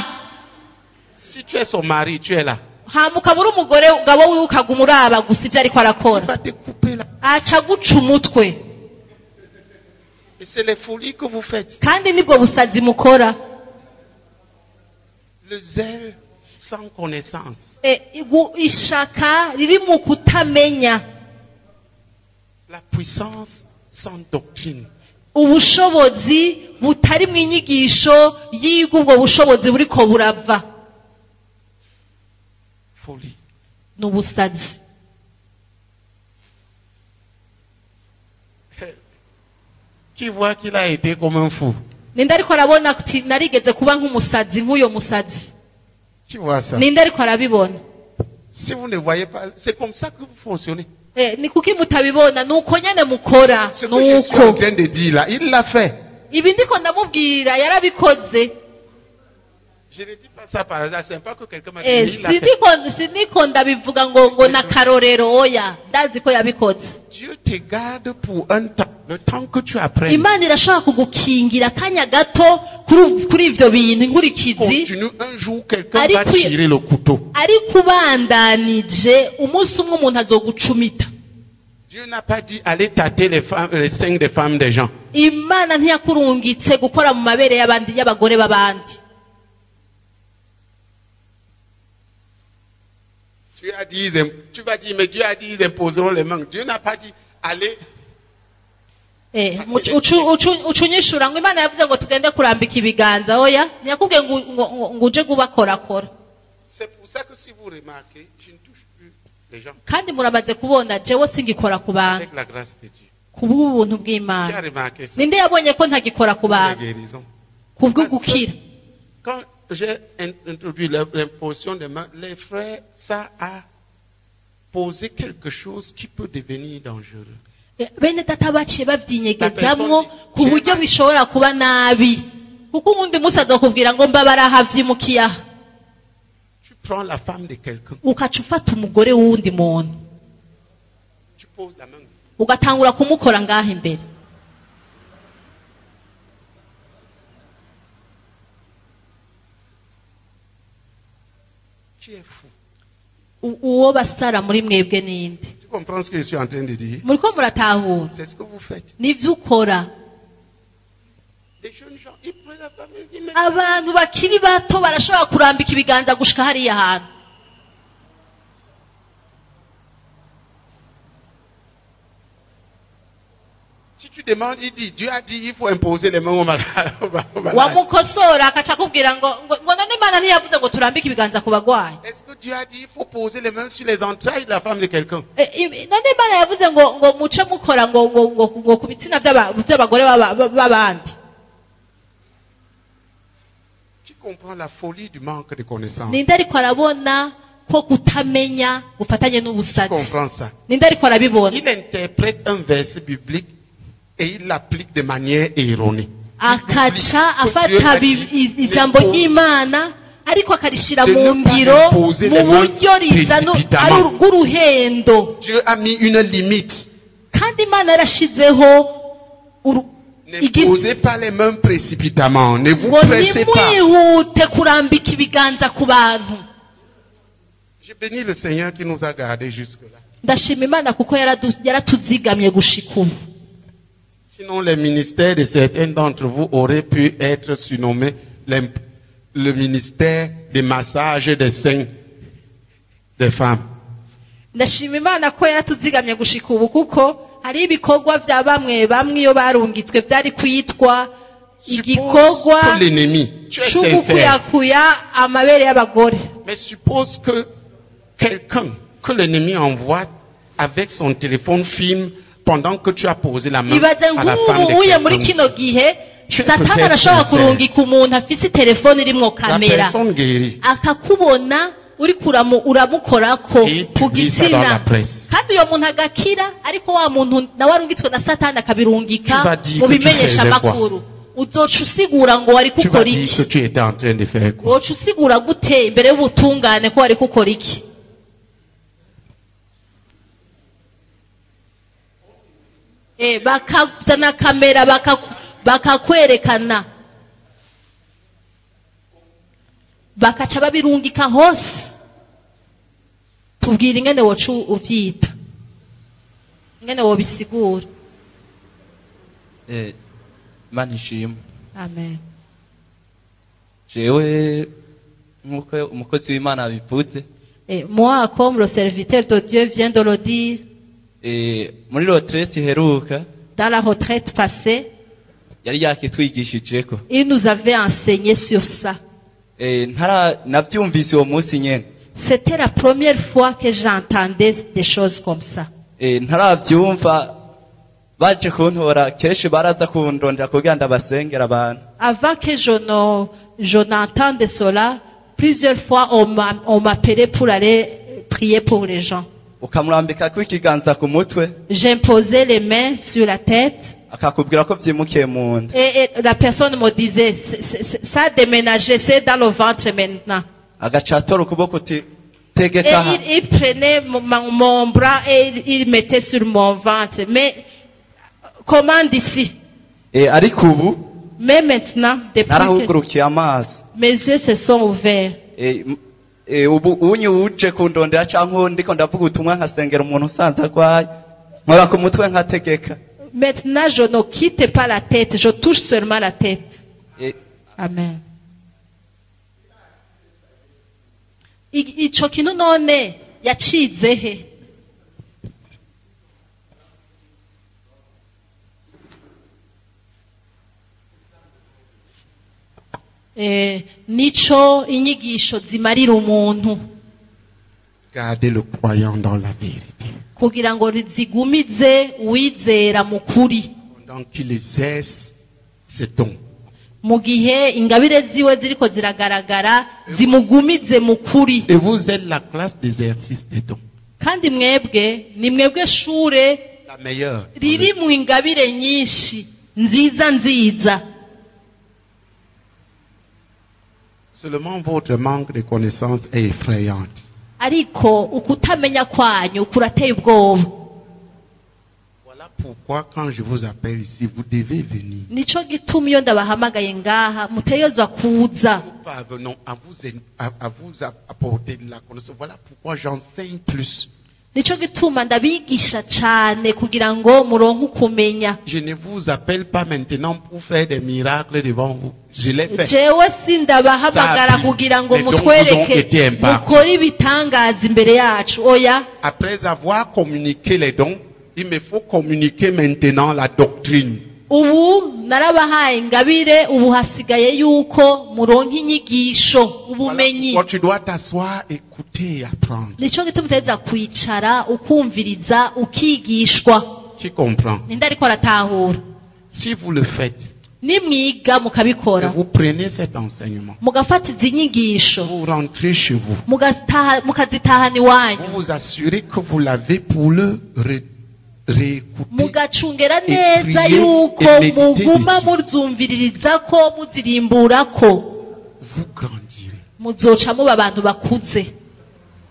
Si tu es son mari, tu es là. hamuka muri umugore gabo wiwe ukaguma uraba gusa ibyo ariko Il arakora va te couper là. aca guca umutwe. Et c'est les folies que vous faites. kandi nibwo busazi mukora. Le zèle sans connaissance. ishaka riri mu kutamenya. La puissance sans doctrine. ubushobozi butari mu inyigisho y'ubwo bushobozi buriko burava. Folie. n'ubusazi. Qui voit qu'il a été comme un fou? ninde ariko arabona kuti narigeze kuba nk'umusazi nk'uyo musazi? Qui voit ça? ninde ariko arabibona? Si vous ne voyez pas, c'est comme ça que vous fonctionnez. ni kuki mutabibona? nuko nyene mukora. Ce que je suis en train de dire là, il l'a fait. ibi ndiko ndamubwira yarabikoze. Je ne dis pas ça par hasard, c'est pas que quelqu'un m'a dit, il l'a fait. siniko ndabivuga ngo nakarorero oya, ndazi ko yabikoze. Dieu te garde pour un temps, le temps que tu apprennes. Imana irashobora kugukingira akanya gato kuri ivyo bintu inkurikizi. Continue, un jour quelqu'un va tirer le couteau. ariko ubandanije umunsi umwe umuntu azogucumita. Dieu n'a pas dit allez tâter les seins des femmes des gens. Imana ntiyakurungitse gukora mu mabere y'abagore b'abandi. Tu vas dire, mais Dieu a dit ils imposeront les mains. Dieu n'a pas dit allez. ucunyishura ngo Imana yavuze ngo tugende kurambika ibiganza oya, ntiyakubwiye ngo uje kubakorakora. C'est pour ça que si vous remarquez, je ne touche plus les gens. kandi muramaze kubona jewe singikora ku bantu Avec la grâce de Dieu. kubw'ubuntu Qui a bw'Imana. remarqué ça? ninde yabonye ko ntagikora ku La bantu guérison. kubwo gukira? Quand j'ai introduit l'imposition des mains, les frères, ça a posé quelque chose qui peut devenir dangereux. bene data baciye babyinyegezamwo ku buryo bishobora kuba nabi. kuko uwundi munsi azokubwira ngo mba barahavyimukiye aha. Tu prends la femme de quelqu'un. Ukaca ufata umugore w'uwundi muntu Tu poses la main ici. ugatangura kumukora ngaha imbere. Qui est fou? Uwo basara muri mwebwe ninde? Tu comprends ce que je suis en train de dire? Muriko muratahura C'est ce que vous faites. nivyo ukora. Des jeunes gens, ils prennent la femme et ils mettent. Abantu bakiri bato barashobora kurambika ibiganza gushika hariya hantu. Si tu demandes, il dit, Dieu a dit, il faut imposer les mains au malade. Wamukosora akaca akubwira ngo none Imana ntiyavuze ngo turambike ibiganza ku bagwayi. Est-ce que Dieu a dit, il faut poser les mains sur les entrailles de la femme de quelqu'un? None Imana yavuze ngo muce mukora ngo ku bitsina by'abagore b'abandi. Qui comprend la folie du manque de connaissance? Ninde ariko arabona ko kutamenya gufatanye Qui n'ubusazi? comprend ça? Ninde ariko arabibona? Il interprète un verset biblique et il l'applique de manière erronée. Akaca afata ijambo ry'Imana ariko akarishira mu ngiro mu buryo rizana ari urw'uruhendo. Dieu a mis une limite. Kandi Imana yarashizeho Ne posez pas les mains précipitamment. Ne vous ngo pressez pas. nimwihute kurambika ibiganza ku bantu. Je bénis le Seigneur qui nous a gardés jusque-là. Ndashima Imana kuko yaratuzigamye gushika ubu. Sinon, les ministères de certains d'entre vous auraient pu être surnommés le ministère des massages des seins des femmes. Ndashima Imana ko yaratuzigamye gushika ubu kuko hari ibikorwa vya bamwe iyo barungitswe byari kwitwa igikorwa Que l'ennemi, tu es sincère, c'ugukuyakuya amabere y'abagore. mais suppose que quelqu'un que l'ennemi envoie avec son téléphone filme pendant que tu as posé la main Ibaze à la femme nk'ubu uye de muri quelqu'un. kino gihe Tu es Satani peut-être arashobora sincère. kurungika umuntu afise telefone irimwo La kamera personne guérit. akakubona uriko uramukorako Et il ku publie ça dans la gitsina presse. kandi uyo muntu agakira ariko wa muntu nawe arungitswe na Satani akabirungika Tu vas dire mu que tu bimenyesha faisais amakuru. Uzoca usigura ngo wari Tu vas gukora dire que iki? tu étais en train de faire quoi? Woca usigura gute imbere y'ubutungane ko wari gukora iki? Bakazana kamera bakakwerekana bakaca babirungika hose. Tubwira ingene woca uvyita, ingene wobisigura. Imana ishimwe. Amen. Jewe nk'uko umukozi w'Imana abivuze, Moi, comme le serviteur de Dieu vient de le dire, muri retraite iheruka dans la retraite passée, yari yakitwigishijeko. il nous avait enseigné sur ça. Navyumvise uwo munsi nyene. C'était la première fois que j'entendais des choses comme ça. Ntaravyumva baje kuntora kenshi baraza kundondera kugira ndabasengera abantu. Avant que je n'entende cela, plusieurs fois on m'appelait pour aller prier pour les gens. Ukamurambikako ikiganza ku mutwe J'imposais les mains sur la tête akakubwira ko vyimukiye mu nda. et la personne me disait, ça a déménagé, c'est dans le ventre maintenant. Agaca atora ukuboko uti Et tegeka aha. il prenait mon bras et il mettait sur mon ventre. Mais comment d'ici? Ariko ubu Mais maintenant, depuis que narahugurukiye amaso. mes yeux se sont ouverts, Ubu unyi uje kundondera canke ndiko ndavuga ubutumwa nkasengera umuntu usanze agwaye nkora ku mutwe nkategeka. maintenant je ne quitte pas la tête, je touche seulement la tête. Amen. Ico kintu none yacize he? Nico inyigisho zimarira umuntu Gardez le croyant dans la vérité. kugira ngo zigumize uwizera mu kuri. Pendant qu'il exerce ses dons. Mu gihe ingabire ziwe ziriko ziragaragara zimugumize mu kuri. Et vous êtes la classe d'exercice des dons. Kandi mwebwe ni mwebwe shure La meilleure. riri mu ingabire nyinshi nziza. Seulement votre manque de connaissance est effrayante. ariko ukutamenya kwanyu kurateye ubwoba. Voilà pourquoi quand je vous appelle ici, vous devez venir. Nico gituma iyo ndabahamagaye ngaha mutegerezwa kuza. Nous parvenons à vous apporter de la connaissance. Voilà pourquoi j'enseigne plus. Nico gituma ndabigisha cyane kugira ngo muronke ukumenya. Je ne vous appelle pas maintenant pour faire des miracles devant vous. Je l'ai fait. Jewe sindabahamagara kugira ngo mutwereke mukora ibitangaza imbere yacu. Oya. Après avoir communiqué les dons, il me faut communiquer maintenant la doctrine. Ubu narabahaye ingabire, ubu hasigaye yuko muronka inyigisho, ubumenyi. Voilà, tu dois t'asseoir, écouter et apprendre. Nico gituma uteza kwicara ukumviriza ukigishwa. Tu comprends? Ninde ariko aratahura? Si vous le faites, Nimwiga et mukabikora, vous prenez cet enseignement, mugafata izi nyigisho, vous rentrez chez vous, mukazitahana iwanyu, vous vous assurez que vous l'avez pour le réécouter. mugacungera neza yuko muguma muzumvirizako muzirimburako, Vous grandirez. muzoca muba abantu bakuze.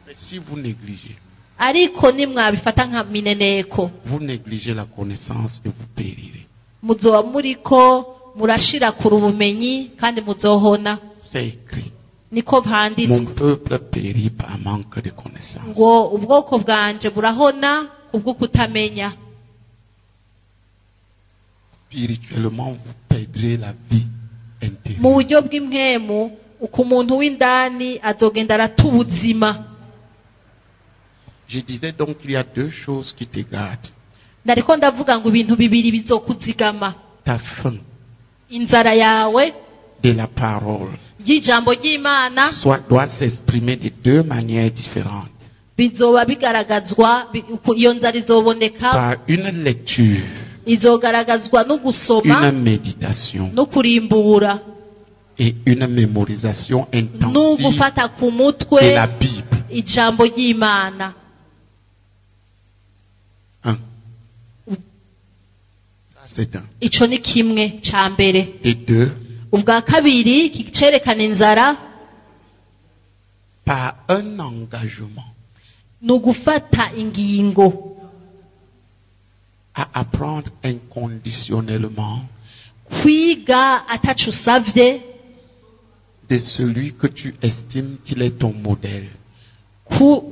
Mais si vous négligez, Ariko nimwabifata nka mineneko, vous négligez la connaissance et vous périrez. muzoba muriko murashira kure ubumenyi kandi muzohona. C'est écrit. Niko Mon handitswe peuple périt par manque de connaissance. ngo ubwoko bwanje burahona kubwo kutamenya. Spirituellement, vous perdrez la vie Mu intérieure. buryo bw'impwemu uko umuntu w'indani azogenda arata ubuzima. Je disais donc qu'il y a deux choses qui te gardent. Ndariko ndavuga ngo ibintu bibiri bizokuzigama: Ta faim inzara yawe de la parole y'ijambo ry'Imana doit s'exprimer de deux manières différentes. bizoba bigaragazwa, iyo nzara izoboneka, Par une lecture, izogaragazwa no gusoma une méditation no kurimbura et une mémorisation no intensive gufata ku de mutwe la Bible. ijambo ry'Imana. Un. Ça, c'est un. Ico ni kimwe ca mbere. Et deux, Ubwa kabiri kicerekana inzara par un engagement ni ugufata ingingo, à apprendre inconditionnellement kwiga ataco usavye, de celui que tu estimes qu'il est ton modèle.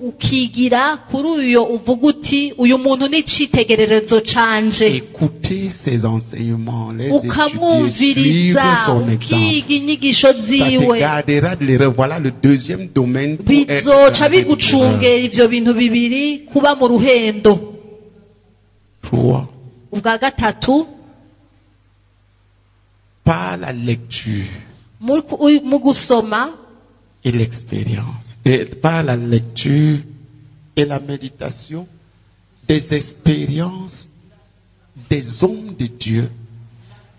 ukigira kuri uyo uvuga uti uyu muntu ni icitegererezo canje, Écouter ses enseignements, les étudier, ukamwumviriza, suivre son exemple. ukiga inyigisho Ça te ziwe, gardera de l'erreur. Voilà le deuxième domaine pour être bizoca gardé de l'erreur. bigucungera ivyo bintu bibiri kuba mu ruhendo. 3. Ubwa gatatu, Par la lecture mu gusoma et l'expérience, et par la lecture et la méditation des expériences des hommes de Dieu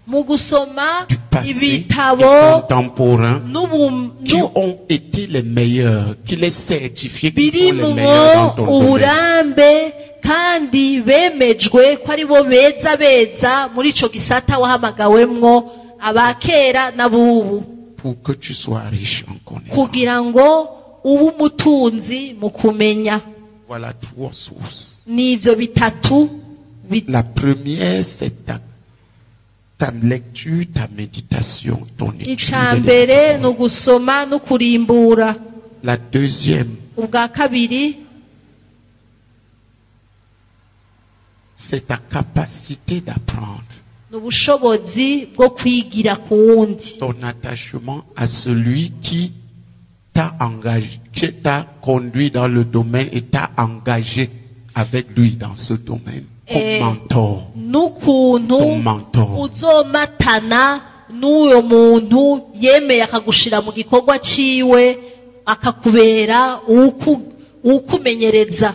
mu gusoma du passé et ibitabo contemporain qui ont été les meilleurs, qui les certifient qui sont les birimwo meilleurs dans ton domaine. uburambe kandi bemejwe ko ari bo beza muri ico gisata wahamagawemwo, abakera n'abubu, Pour que tu sois riche en connaissance. kugira ngo ube umutunzi mu kumenya. Voilà trois sources. N'ivyo bitatu La première, c'est ta lecture, ta méditation, ton étude. ica mbere ni ugusoma no kurimbura. La deuxième, Ubwa kabiri c'est ta capacité d'apprendre. ni ubushobozi bwo kwigira ku wundi, Ton attachement à celui qui t'a engagé, qui t'a conduit dans le domaine et t'a engagé avec lui dans ce domaine. Comme mentor. n'ukuntu Ton mentor. uzomatana n'uyo muntu yemeye akagushira mu gikorwa ciwe, akakubera uwukumenyereza,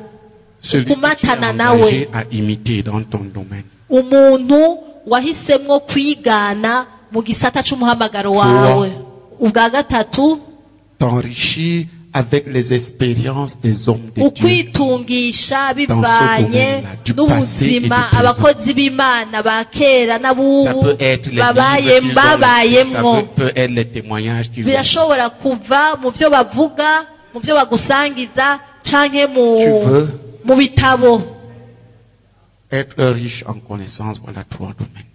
Celui que tu es ukumatana nawe, engagé à imiter dans ton domaine. umuntu wahisemwo kwigana mu gisata c'umuhamagaro wawe. Ubwa gatatu, T'enrichir avec les expériences des hommes de Dieu. ukwitungisha bivanye n'ubuzima abakozi b'Imana ba kera Ça n'abubu peut être les livres qu'ils babayemwo. ça peut être les témoignages qu'ils ont. birashobora kuva mu byo bavuga mu byo bagusangiza canke Tu veux mu bitabo. être riche en connaissances, voilà 3 domaines.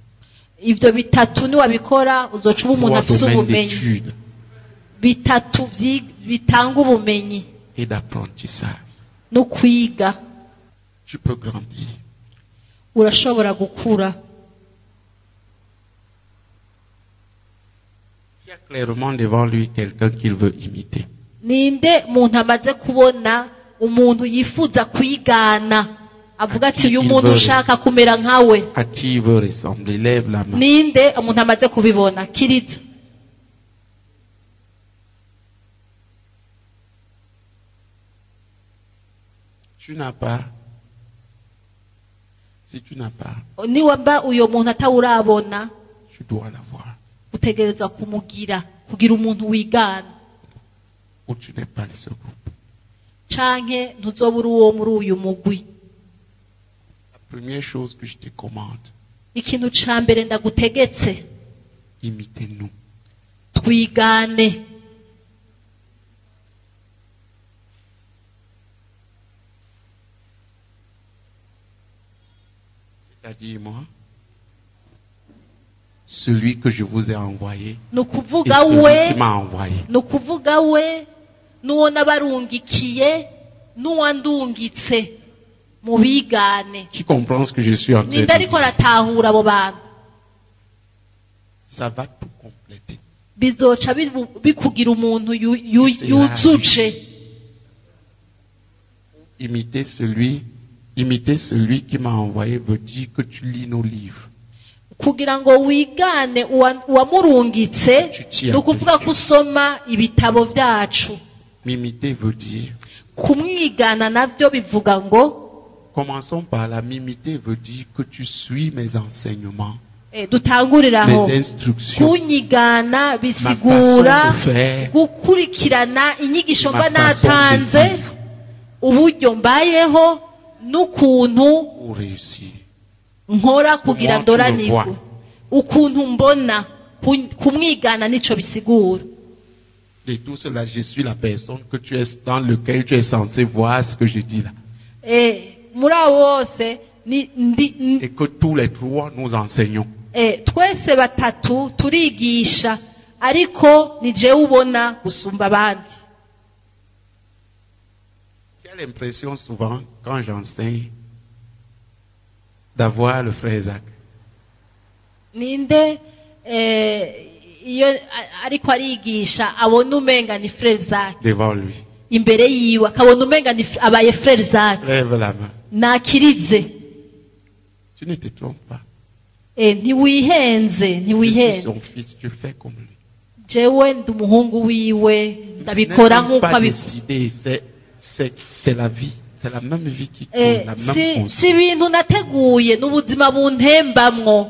Ivyo bitatu niwabikora uzoca uba umuntu 3 afise domaines ubumenyi d'études bitatu bitanga ubumenyi et d'apprentissage. no kwiga. Tu peux grandir. Urashobora gukura. Il y a clairement devant lui quelqu'un qu'il veut imiter. Ninde muntu amaze kubona umuntu yifuza kwigana avuga ati uyu muntu ushaka kumera nkawe? À qui il veut ressembler? Lève la main. Ninde umuntu amaze kubibona? Kiriza. Tu n'as pas. Si tu n'as pas, Niwamba uyo muntu atawurabona tu dois l'avoir. utegerezwa kugira umuntu wigana, Ou tu n'es pas de ce groupe. canke ntuzobura uwo muri uyu mugwi. La première chose que je te commande, Ikintu ca mbere ndagutegetse, imitez-nous. twigane. C'est-à-dire moi, celui que je vous ai envoyé et Nukuvuga celui we, qui m'a envoyé. nukuvuga we, nuwo nabarungikiye, nuwandungitse, mubigane. Qui comprend ce que je suis en train de Ninde ariko dire? aratahura abo bantu? Ça va tout compléter. Bizoca bikugira umuntu yuzuje. Imiter celui qui m'a envoyé veut dire que tu lis nos livres. Kugira ngo wigane uwamurungitse, nukuvuga ko usoma ibitabo vyacu. M'imiter veut dire, Kumwigana navyo bivuga ngo, commençons par là, m'imiter veut dire que tu suis mes enseignements, dutanguriraho. mes instructions, Kunyigana ma façon bisigura de faire, gukurikirana inyigisho mba ma façon de natanze, vivre uburyo mbayeho n'ukuntu pour réussir. nkora kugira Comment tu le ndoranirwe, vois? ukuntu mbona. Kumwigana nico bisigura. De tout cela, je suis la personne que tu es dans lequel tu es censé voir ce que je dis là. Muri abo bose Et que tous les 3 nous enseignons. twese batatu turigisha, ariko ni jewe ubona gusumba abandi. J'ai l'impression souvent, quand j'enseigne, d'avoir le frère Isaac. Ninde iyo ariko arigisha abona umenga ni Frère Isaac Devant lui. imbere yiwe, akabona umenga ni abaye Frère Isaac? Lève la main. Nakirize. Tu ne te trompes pas. Ntiwihenze, Je suis ntiwihenze. son fils, je fais comme lui. Jewe ndi umuhungu wiwe, Ce ndabikora n'est nk'uko pas abikora. décidé, c'est la vie. C'est la même vie qui compte, la même Si conscience. ibintu nateguye n'ubuzima buntembamwo,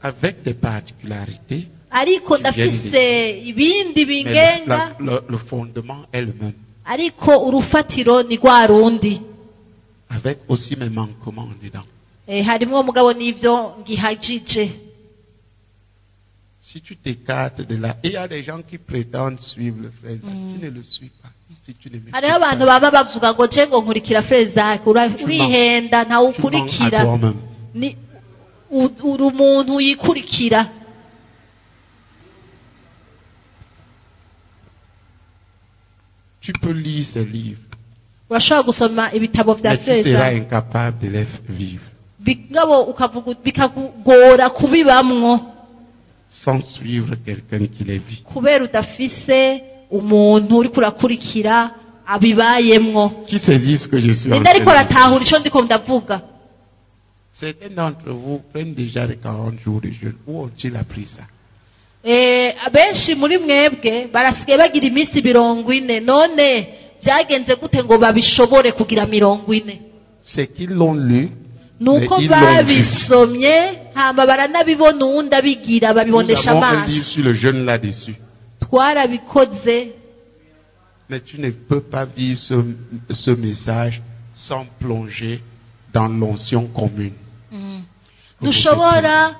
Avec des particularités, ariko Qui viennent ndafise ibindi mais bingenga, le fondement est le même. ariko urufatiro ni rwa rundi. Avec aussi mes manquements dedans. Harimwo mugabo n'ivyo ngihajije. Si tu t'écartes de là, et il y a des gens qui prétendent suivre le frère, tu ne le suis pas. Si tu ne m'écoutes Hariho abantu pas, baba bavuga ngo je ngo nkurikira Frère Isaac, urihenda tu mens à ntawukurikira. toi-même. Ni uri umuntu yikurikira. Tu peux lire ces livres, Urashobora gusoma ibitabo vya mais tu Frère seras Isaac, incapable de les vivre. bigabo bikakugora kubibamwo Sans suivre quelqu'un qui les vit. kubera udafise umuntu uri kurakurikira abibayemwo. Qui saisit ce que je suis en Ninde ariko train de dire? aratahura ico ndiko ndavuga? Certains d'entre vous prennent déjà les 40 jours de jeûne. Où ont-ils appris ça? Abenshi muri mwebwe barasigaye bagira iminsi 40. None byagenze gute ngo babishobore kugira 40? C'est qu'ils l'ont lu. Nuko Mais ils l'ont vu. babisomye hama baranabibona uwundi abigira Nous babibonesha avons un livre amaso. sur le jeûne là-dessus. Twarabikoze Mais tu ne peux pas vivre ce message sans plonger dans l'onction commune. Ntushobora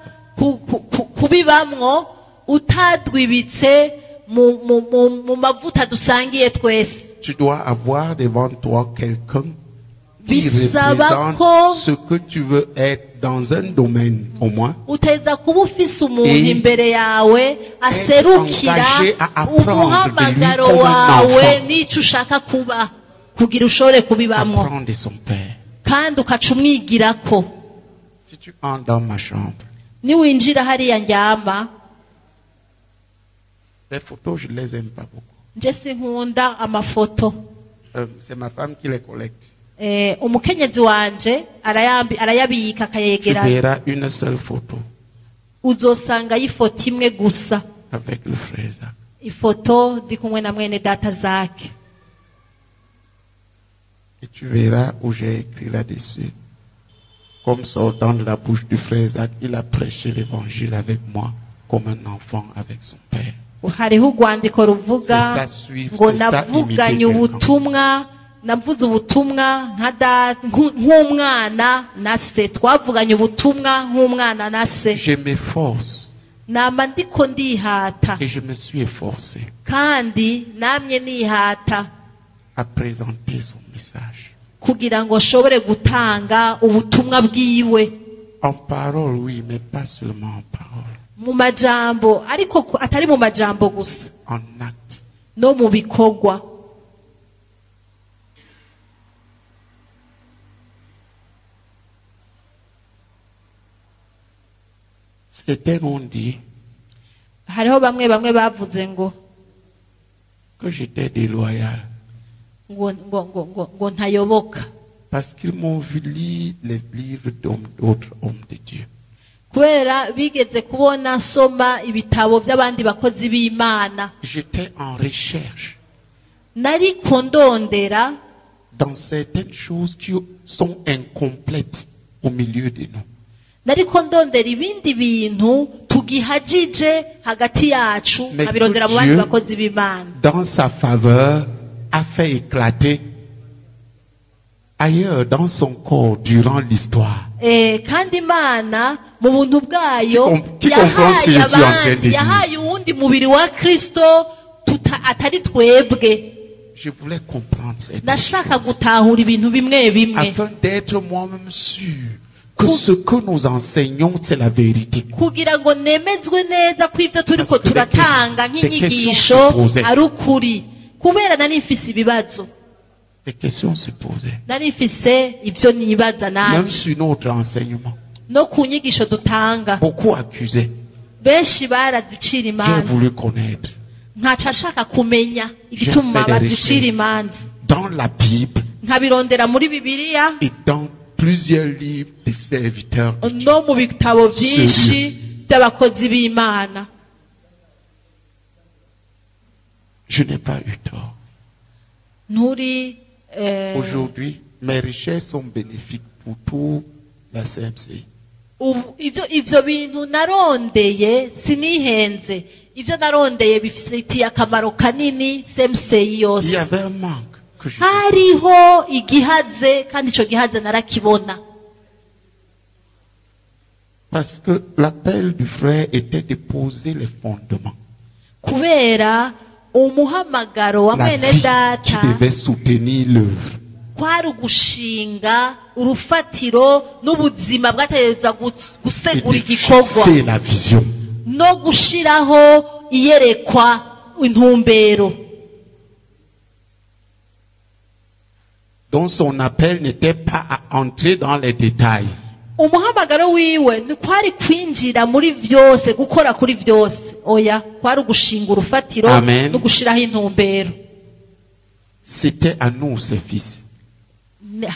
kubibamwo utadwibitse mu mavuta dusangiye twese. Tu dois avoir devant toi quelqu'un qui Bisaba représente ko ce que tu veux être dans un domaine au moins. uteza kuba ufise umuntu imbere yawe aserukira engagé à apprendre umuhamagaro de lui comme un wawe enfant. n'icyo ushaka kuba kugira ushobore kubibamwo Apprendre de son père. kandi ukaca umwigirako. Si tu entres dans ma chambre, Niwinjira hariya ndyama, les photos, je ne les aime pas beaucoup. nje sinkunda amafoto. C'est ma femme qui les collecte. Umukenyezi wanje arayabika Tu akayegeranya. verras une seule photo Uzosanga ifoto imwe gusa, avec le frère Isaac. ifoto ndi kumwe na mwene data Zaki. Et tu verras où j'ai écrit là-dessus. Comme sortant de la bouche du frère Isaac, il a prêché l'évangile avec moi, comme un enfant avec son père. Hariho urwandiko ruvuga C'est ça, suivre, ngo c'est ça, navuganye imiter quelqu'un. ubutumwa, navuze ubutumwa nk'umwana na se. Twavuganye ubutumwa nk'umwana na se. Je m'efforce Nama ndiko ndihata et je me suis efforcé kandi namye nihata à présenter son message. kugira ngo nshobore gutanga ubutumwa bwiwe En parole, oui, mais pas seulement en parole. mu majambo, ariko atari mu majambo gusa, En acte. no mu bikorwa. Certains ont dit Hariho bamwe bavuze ngo que j'étais déloyal ngo ntayoboka, parce qu'ils m'ont vu lire les livres d'autres hommes de Dieu. kubera bigeze kubona nsoma ibitabo by'abandi bakozi b'Imana. J'étais en recherche Nariko ndondera dans certaines choses qui sont incomplètes au milieu de nous. nariko ndondera ibindi bintu tugihajije hagati yacu, Mais nkabirondera mu que bandi Dieu, bakozi b'Imana. dans sa faveur, a fait éclater ailleurs dans son corps durant l'histoire. Kandi Imana mu buntu bwayo Qui comprend ce que je suis en train de dire? yahaye uwundi mubiri wa Kristo atari twebwe. Je voulais comprendre cette Nashaka gutahura ibintu bimwe bimwe afin d'être moi-même sûr que ce que nous enseignons, c'est la vérité. kugira ngo nemezwe neza ko ibyo turiko Parce que turatanga des questions nk'inyigisho se posaient. ari ukuri, kubera nari mfise ibibazo, Les questions se posaient. nari mfise ivyo nibaza Même nanje sur notre enseignement. no ku nyigisho dutanga. Beaucoup accusaient. Benshi barazicira J'ai imanza, voulu connaître. nkaca nshaka kumenya igituma fait des bazicira recherches. imanza, Dans la Bible nkabirondera muri Bibiliya et dans plusieurs livres des serviteurs, no mu bitabo byinshi by'abakozi b'Imana. je n'ai pas eu tort. Nturi Aujourd'hui, mes recherches sont bénéfiques pour toute la CMCI. ivyo bintu narondeye sinihenze, ivyo narondeye bifitiye akamaro kanini semseyi Il y yose. avait un manque que je Hariho igihaze kandi ico gihaze narakibona, parce que l'appel du frère était de poser les fondements. kubera umuhamagaro wa La mwene vie qui data devait soutenir l'œuvre. kwari ugushinga urufatiro n'ubuzima bwategerezwa Et gusegura de igikorwa fixer la vision. no gushiraho iyerekwa, intumbero. Donc son appel n'était pas à entrer dans les détails. Umuhamagaro wiwe ntikwari kwinjira muri vyose, gukora kuri vyose, oya, kwari ugushinga urufatiro Amen. no gushiraho intumbero. C'était à nous, ses fils,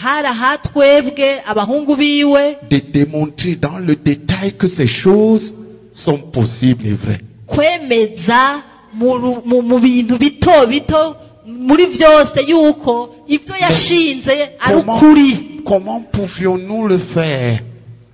Hari ahatwebwe abahungu biwe de démontrer dans le détail que ces choses sont possibles et vraies. kwemeza mu bintu bito bito muri vyose yuko ivyo yashinze ari ukuri. Comment pouvions-nous le faire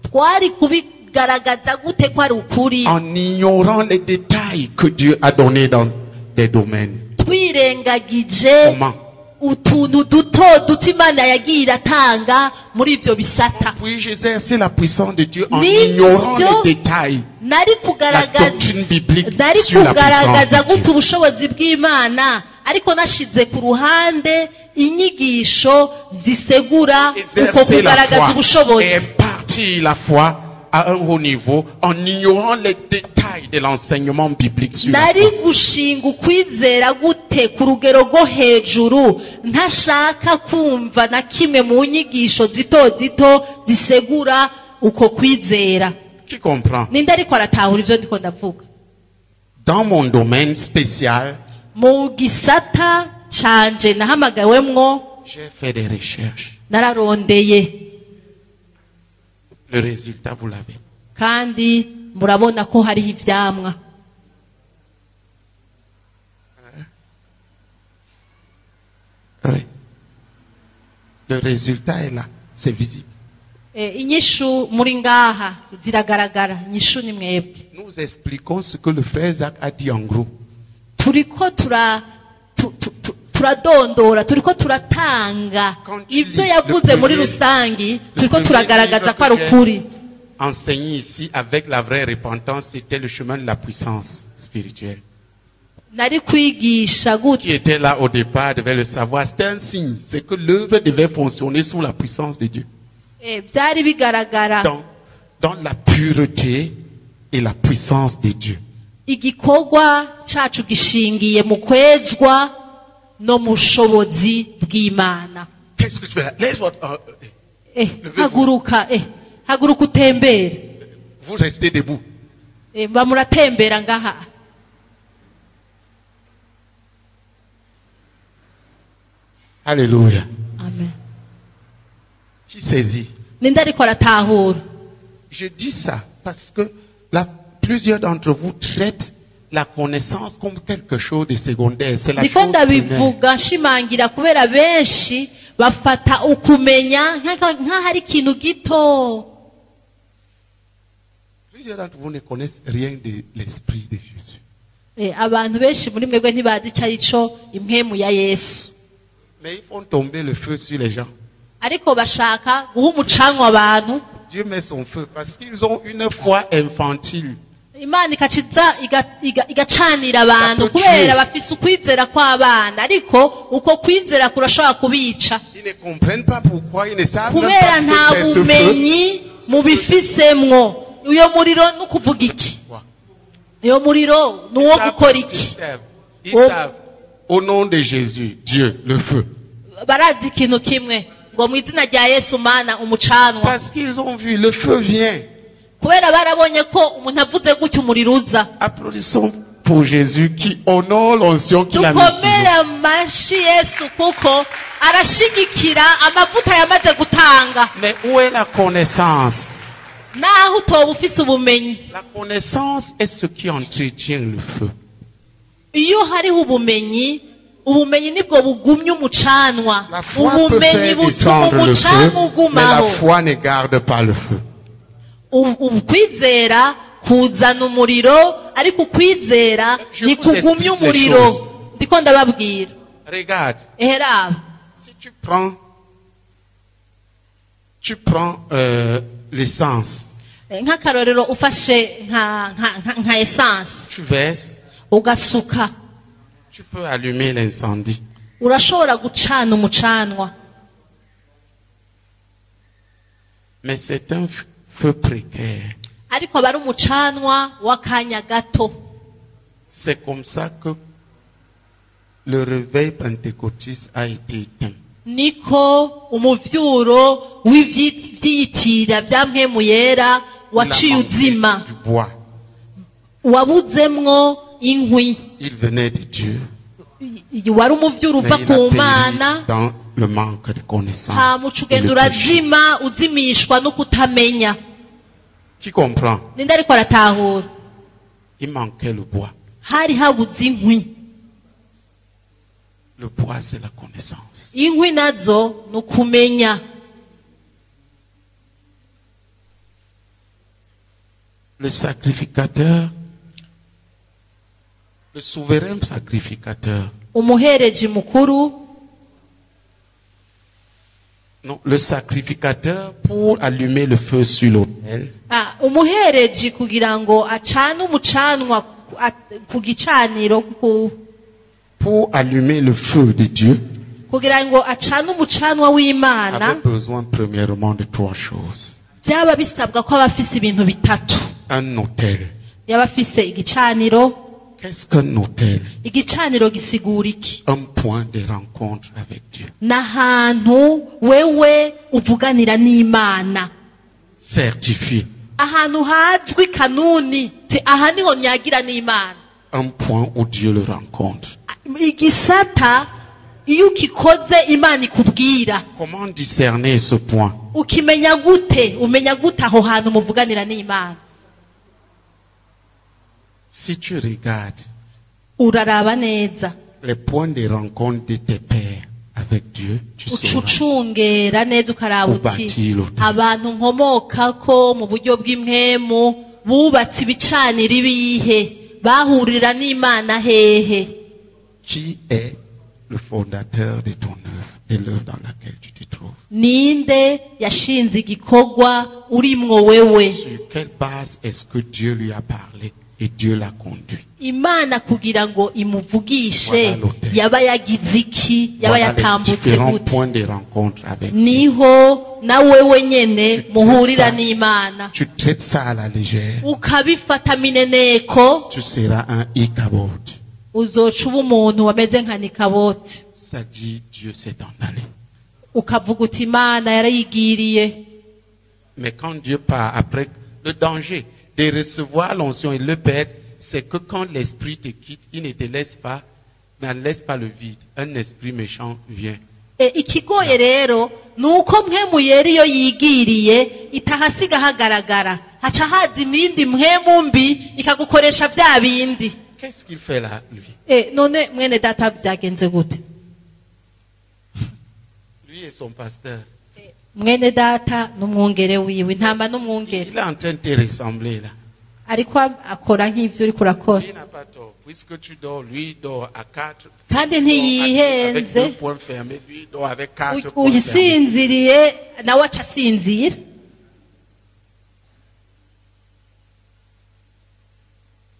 Twari kubigaragaza gute ko ari ukuri en ignorant les détails que Dieu a donnés dans des domaines? twirengagije Comment? utuntu duto duto Imana yagiye iratanga muri ibyo bisata. Puis-je exercer la puissance de Dieu en Ni ignorant byo les détails? nari doctrine biblique nari sur la kugaragaza puissance de gute ubushobozi bw'Imana ariko nashize ku ruhande inyigisho zisegura uko Exercer la kugaragaza foi ubushobozi. et impartir la foi à un haut niveau en ignorant les détails de l'enseignement biblique sur la nari foi. gushinga ukwizera gute ku rugero rwo hejuru ntashaka kumva na kimwe mu nyigisho zito zito zisegura uko kwizera. Qui comprend? Ninde ariko aratahura ibyo ndiko ndavuga? Dans mon domaine spécial, Mu gisata canje nahamagawemwo j'ai fait des recherches. nararondeye Le résultat, vous l'avez. kandi murabona ko hariho ivyamwa. Oui. Le résultat est là. C'est visible. Inyishu muri ngaha ziragaragara. Inyishu ni mwebwe. Nous expliquons ce que le frère Zach a dit en gros. Turiko turadondora, turiko turatanga ibyo yavuze muri rusangi, turiko turagaragaza ko ari ukuri. Enseigné ici avec la vraie repentance, c'était le chemin de la puissance spirituelle. Nari kwigisha gute Qui était là au départ devait le savoir. C'était un signe. C'est que l'œuvre devait fonctionner sous la puissance de Dieu. byari bigaragara Dans la pureté et la puissance de Dieu. igikorwa cacu gishingiye mu kwezwa no mu bushobozi bw'Imana. Qu'est-ce que tu fais là? Laisse votre... haguruka utembere. Vous restez debout. Mba muratembera ngaha. Alléluia. Amen. Qui saisit? Ninde ariko aratahura? Je dis ça parce que plusieurs d'entre vous traitent la connaissance comme quelque chose de secondaire. C'est la ndiko chose primaire. ndabivuga nshimangira kubera benshi bafata ukumenya nk'aho ari ikintu gito. Plusieurs d'entre vous ne connaissent rien de l'esprit de Jésus. Abantu benshi muri mwebwe ntibazi icyo ari cyo impwemu ya Yesu. Mais ils font tomber le feu sur les gens. Ariko bashaka guha umucanwa abantu. Dieu met son feu parce qu'ils ont une foi infantile. Imana ikaciza igacanira abantu kubera bafise ukwizera kw'abana, ariko uko kwizera kurashobora kubica Ils ne comprennent pas pourquoi, ils ne savent même kubera pas nta ce que c'est ce feu. bumenyi mubifisemwo. Uyo muriro nukuvuga iki? Uyo muriro nuwo gukora iki? Ils savent au nom de Jésus, Dieu, le feu. Barazi ikintu kimwe ngo mu izina rya Yesu Mana umucanwa, Parce qu'ils ont vu, le feu vient. kubera barabonye ko umuntu avuze gutyo umuriro uza. Applaudissons pour Jésus qui honore l'onction qu'il a mise sur Dukomere amashi Yesu kuko arashigikira amavuta yamaze gutanga. nous. Mais où est la connaissance? Naho utoba ufise ubumenyi, La connaissance est ce qui entretient le feu. iyo hariho ubumenyi nibwo bugumya umucanwa. La foi peut Ubumenyi faire butuma descendre le feu, umucanwa mais la ugumaho. foi ne garde pas le feu. Ukwizera kuzana umuriro, ariko ukwizera Je ni vous kugumya explique les umuriro. choses. Ndiko ndababwira. Regarde, Raba, si tu prends l'essence, nk'akarorero ufashe nka essence tu verses, ugasuka, tu peux allumer l'incendie. urashobora gucana umucanwa, Mais c'est un feu précaire. ariko aba ari umucanwa w'akanya gato. C'est comme ça que le réveil pentecôtiste a été éteint. Niko umuvyuro w'ivyitira vya mpwemu yera waciye uzima, Du bois. wabuzemwo inkwi. Il venait de Dieu. Wari umuvyuro Mais uva il ku a Mana, péri dans le manque de connaissance. hamuca et le ugenda péché. urazima uzimishwa no kutamenya. Qui comprend? Ninde ariko aratahura? Il manquait le bois. Hari habuze inkwi. Le bois, c'est la connaissance. Inkwi nazo ni ukumenya. Le sacrificateur Le souverain sacrificateur. umuhereji mukuru. Non, le sacrificateur pour allumer le feu sur l'autel. Umuhereji kugira ngo acane umucanwa ku gicaniro pour allumer le feu de Dieu. Kugira ngo acane umucanwa w'Imana. Avait besoin premièrement de 3 choses. Byaba bisabwa ko abafise ibintu bitatu. Un autel. Yaba afise igicaniro. Qu'est-ce qu'un autel? Igicaniro gisigura iki? Un point de rencontre avec Dieu. N'ahantu wewe uvuganira n'Imana. Certifié. Ahantu hazwi kanuni te aha niho nyagira n'Imana. Un point où Dieu le rencontre. Igisata iyo ukikoze Imana ikubwira. Comment discerner ce point? Ukimenya gute? Umenya gute aho hantu muvuganira n'Imana? Si tu regardes uraraba neza les points de rencontre de tes pères avec Dieu, tu sauras ucucungera neza ukaraba uti bâtir l'autel. abantu nkomokako mu buryo bw'impwemu bubatse ibicaniro ibihe bahurira n'Imana hehe. Qui est le fondateur de ton œuvre, de l'œuvre dans laquelle tu te trouves? Ninde yashinze igikorwa urimwo wewe? Sur quelle base est-ce que Dieu lui a parlé et Dieu l'a conduit? Imana kugira ngo imuvugishe Voilà l'autel. yaba yagize iki, yaba Voilà les yatambutse différents gute? points de rencontre avec Dieu. Niho na wewe nyene Tu muhurira traites ça. n'Imana. Tu traites ça à la légère, Ukabifata mineneko tu seras un Ichabod. uzoca uba umuntu wameze nka Nikaboti. Ça dit Dieu s'est en allé. Ukavuga uti Imana yarayigiriye. Mais quand Dieu part, après, le danger de recevoir l'onction et le perdre, c'est que quand l'esprit te quitte, il ne te laisse pas, n'en laisse pas le vide. Un esprit méchant vient. Ikigoye rero nuko mpwemu yera iyo yigiriye itahasiga hagaragara, haca haza imindi mpwemu mbi ikagukoresha vya bindi. Qu'est-ce qu'il fait là, lui? None mwene data byagenze gute? Lui et son pasteur. Mwene data n'umwungere wiwe, intamba n'umwungere. Il est en train de te ressembler là. Ariko akora nk'ivyo uriko urakora. Il n'a pas tort. Puisque tu dors, lui dort à 4. Kandi Avec ntiyihenze 2 points fermés, lui dort avec 4 points fermés. uyisinziriye nawe aca asinzira.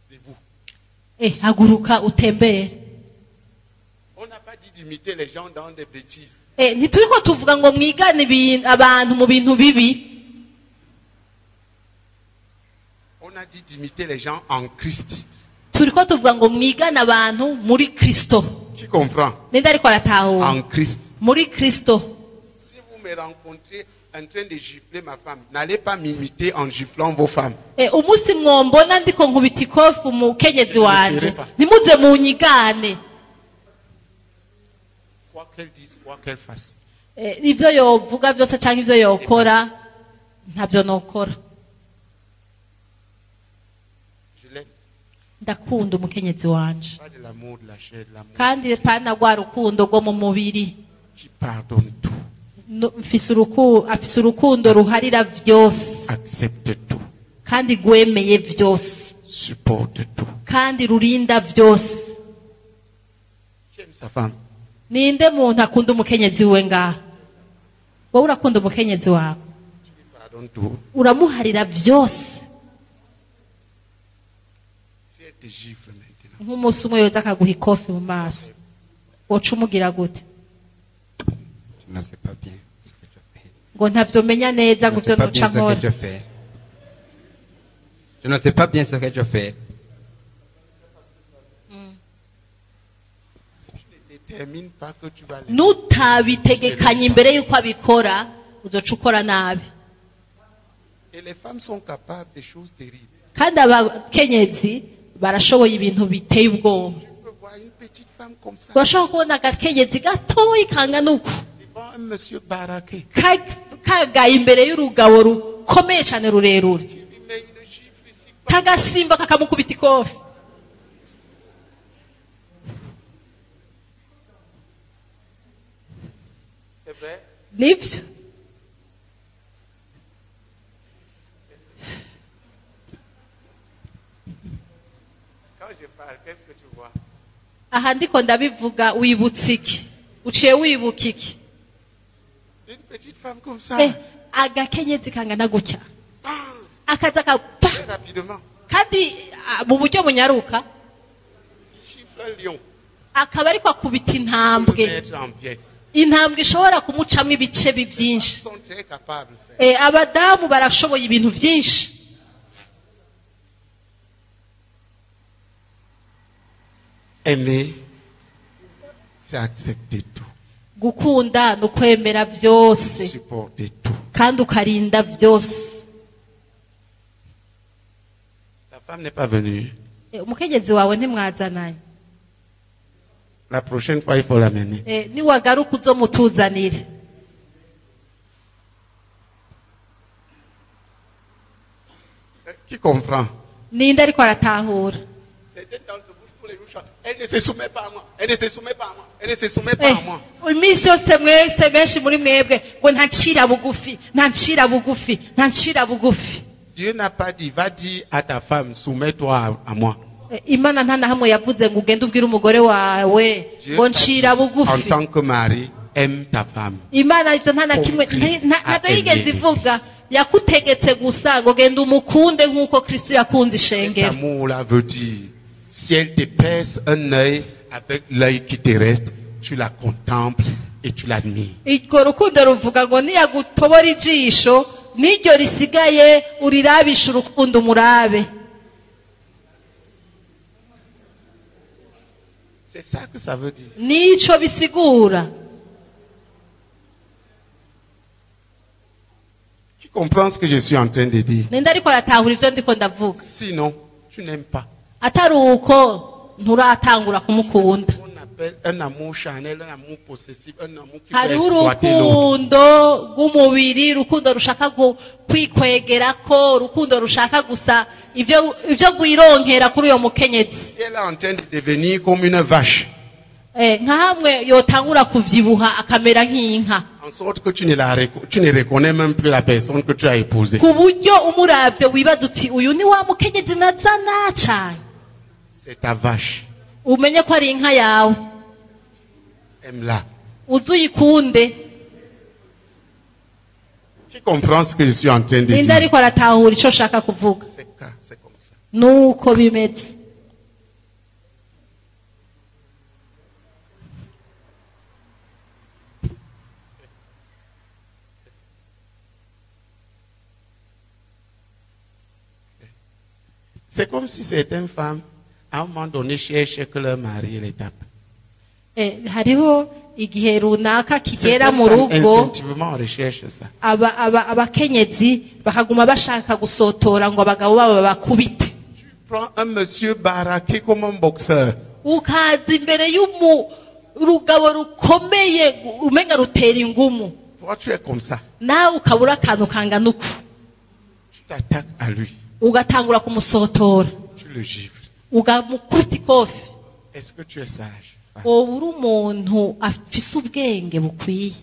Debout. Haguruka utembere. On n'a pas dit d'imiter les gens dans des bêtises. Ntituriko tuvuga ngo mwigane abantu mu bintu bibi. On a dit d'imiter les gens en Christ. Turiko tuvuga ngo mwigane abantu muri Kristo. Qui comprend? Ninde ariko aratahura? En Christ. Muri Kristo. Si vous me rencontrez en train de gifler ma femme, n'allez pas m'imiter en giflant vos femmes. Umunsi mwombona ndiko nkubita ikofu umukenyezi wanje ntimuze munyigane. Quoi qu'elle dise, quoi qu'elle fasse. Ivyo yovuga vyose canke ivyo yokora ntavyo nokora. Je l'aime. Ndakunda umukenyezi wanje. Pas de l'amour de la chair, de l'amour Kandi pana rwa rukundo rwo mu mubiri. qui pardonne tout, Afise urukundo ruharira vyose. accepte tout, Kandi rwemeye vyose. supporte tout. Kandi rurinda vyose. Qui aime sa femme? Ninde muntu akunda umukenyezi we ngaha? Wowe urakunda umukenyezi wawe? Tu lui pardonnes tout. Uramuharira vyose. Si elle te gifle maintenant, Nk'umunsi umwe yoza akaguha ikofi mu maso, woca umugira gute? Je ne sais pas bien ce que je fais. Ngo ntavyo menya neza Je ngo ne sais ivyo pas noca bien ce nkora. que je fais. Je ne sais pas bien ce que je fais. détermine pas que tu vas les... Nutabitegekanya imbere yuko abikora uzoca ukora nabi. Et les femmes sont capables de choses terribles. Kandi abakenyezi barashoboye ibintu biteye ubwoba. Tu peux voir une petite femme comme ça Urashobora kubona agakenyezi gatoyi kangana uku devant un monsieur baraqué kagaye imbere y'urugabo rukomeye cyane rurerure, qui lui met une gifle ici. kagasimba kakamukubita ikofi. C'est vrai? Nibyo. Quand je parle, qu'est-ce que tu vois? aha ndiko ndabivuga wibutse iki uciye wibuka iki Une petite femme comme ça. agakenyezi kangana gutya Bam! akaza Très rapidement. kandi mu buryo bunyaruka Il chiffre un lion. akaba ariko akubita Pour le intambwe mettre en pièces. intambwe ishobora kumucamo ibice byinshi Ils sont très capables, frère. abadamu barashoboye ibintu byinshi Aimer, c'est accepter tout. gukunda ni ukwemera byose Supporter tout. kandi ukarinda byose Ta femme n'est pas venue. umukenyezi wawe ntimwazananye La prochaine fois, il faut l'amener. niwagaruka uzomutuzanire Qui comprend? ninde ariko aratahura C'était dans le bouche pour les louches. Elle ne se soumet pas à moi. Elle ne se soumet pas à moi. Elle ne se soumet pas à moi. iminsi yose mwese benshi muri mwebwe ngo ntacira bugufi ntacira bugufi ntacira bugufi Dieu n'a pas dit, va dire à ta femme, soumets-toi à moi. imana nta na hamwe yavuze ngo ugende ubwire umugore wawe Dieu ngo t'a dit, ncira en bugufi tant que mari, aime ta femme. imana ibyo nta na kimwe ntabyo yigeze ivuga yakutegetse gusa ngo genda umukunde nk'uko kristo yakunze Cet ishengero amour-là veut dire, si elle te perce un œil avec l'œil qui te reste, tu la contemples et tu l'admires. urwo rukundo ruvuga ngo niyagutobora ijisho n'iryo risigaye urirabisha urukundo umurabe C'est ça que ça veut dire. nico bisigura Qui comprend ce que je suis en train de dire? ninde ariko aratahura ibyo ndiko ndavuga Sinon, tu n'aimes pas. atari uko nturatangura kumukunda On appelle un amour charnel, un amour possessif, un amour qui peut hariho exploiter l'autre. urukundo rw'umubiri urukundo rushaka kwikwegerako urukundo rushaka gusa ibyo rwironkera kuri uyo mukenyezi Si elle est en train de devenir comme une vache, nka hamwe yotangura kuvyibuha akamera nk'inka en sorte que tu ne reconnais même plus la personne que tu as épousée. ku buryo umuravye wibaza uti uyu ni wa mukenyezi nazana cane C'est ta vache. umenye ko ari inka yawe Aime-la. uze uyikunde Qui comprend ce que je suis en train de ninde dire? ariko aratahura ico nshaka kuvuga C'est comme ça. nuko bimeze C'est comme si certaines femmes, à un moment donné, cherchent que leur mari les tape. hariho igihe runaka kigera Certaines mu femmes, rugo instinctivement, recherchent ça. abakenyezi bakaguma bashaka gusotora ngo abagabo babo bakubite Tu prends un monsieur baraqué comme un boxeur. ukaza imbere y'urugabo rukomeye umenga rutera ingumu Toi, tu es comme ça. nawe ukabura akantu kangana uku Tu t'attaques à lui. ugatangura kumusotora Tu le gifles. ugamukubita ikofi Est-ce que tu es sage? wowe uri umuntu afise ubwenge bukwiye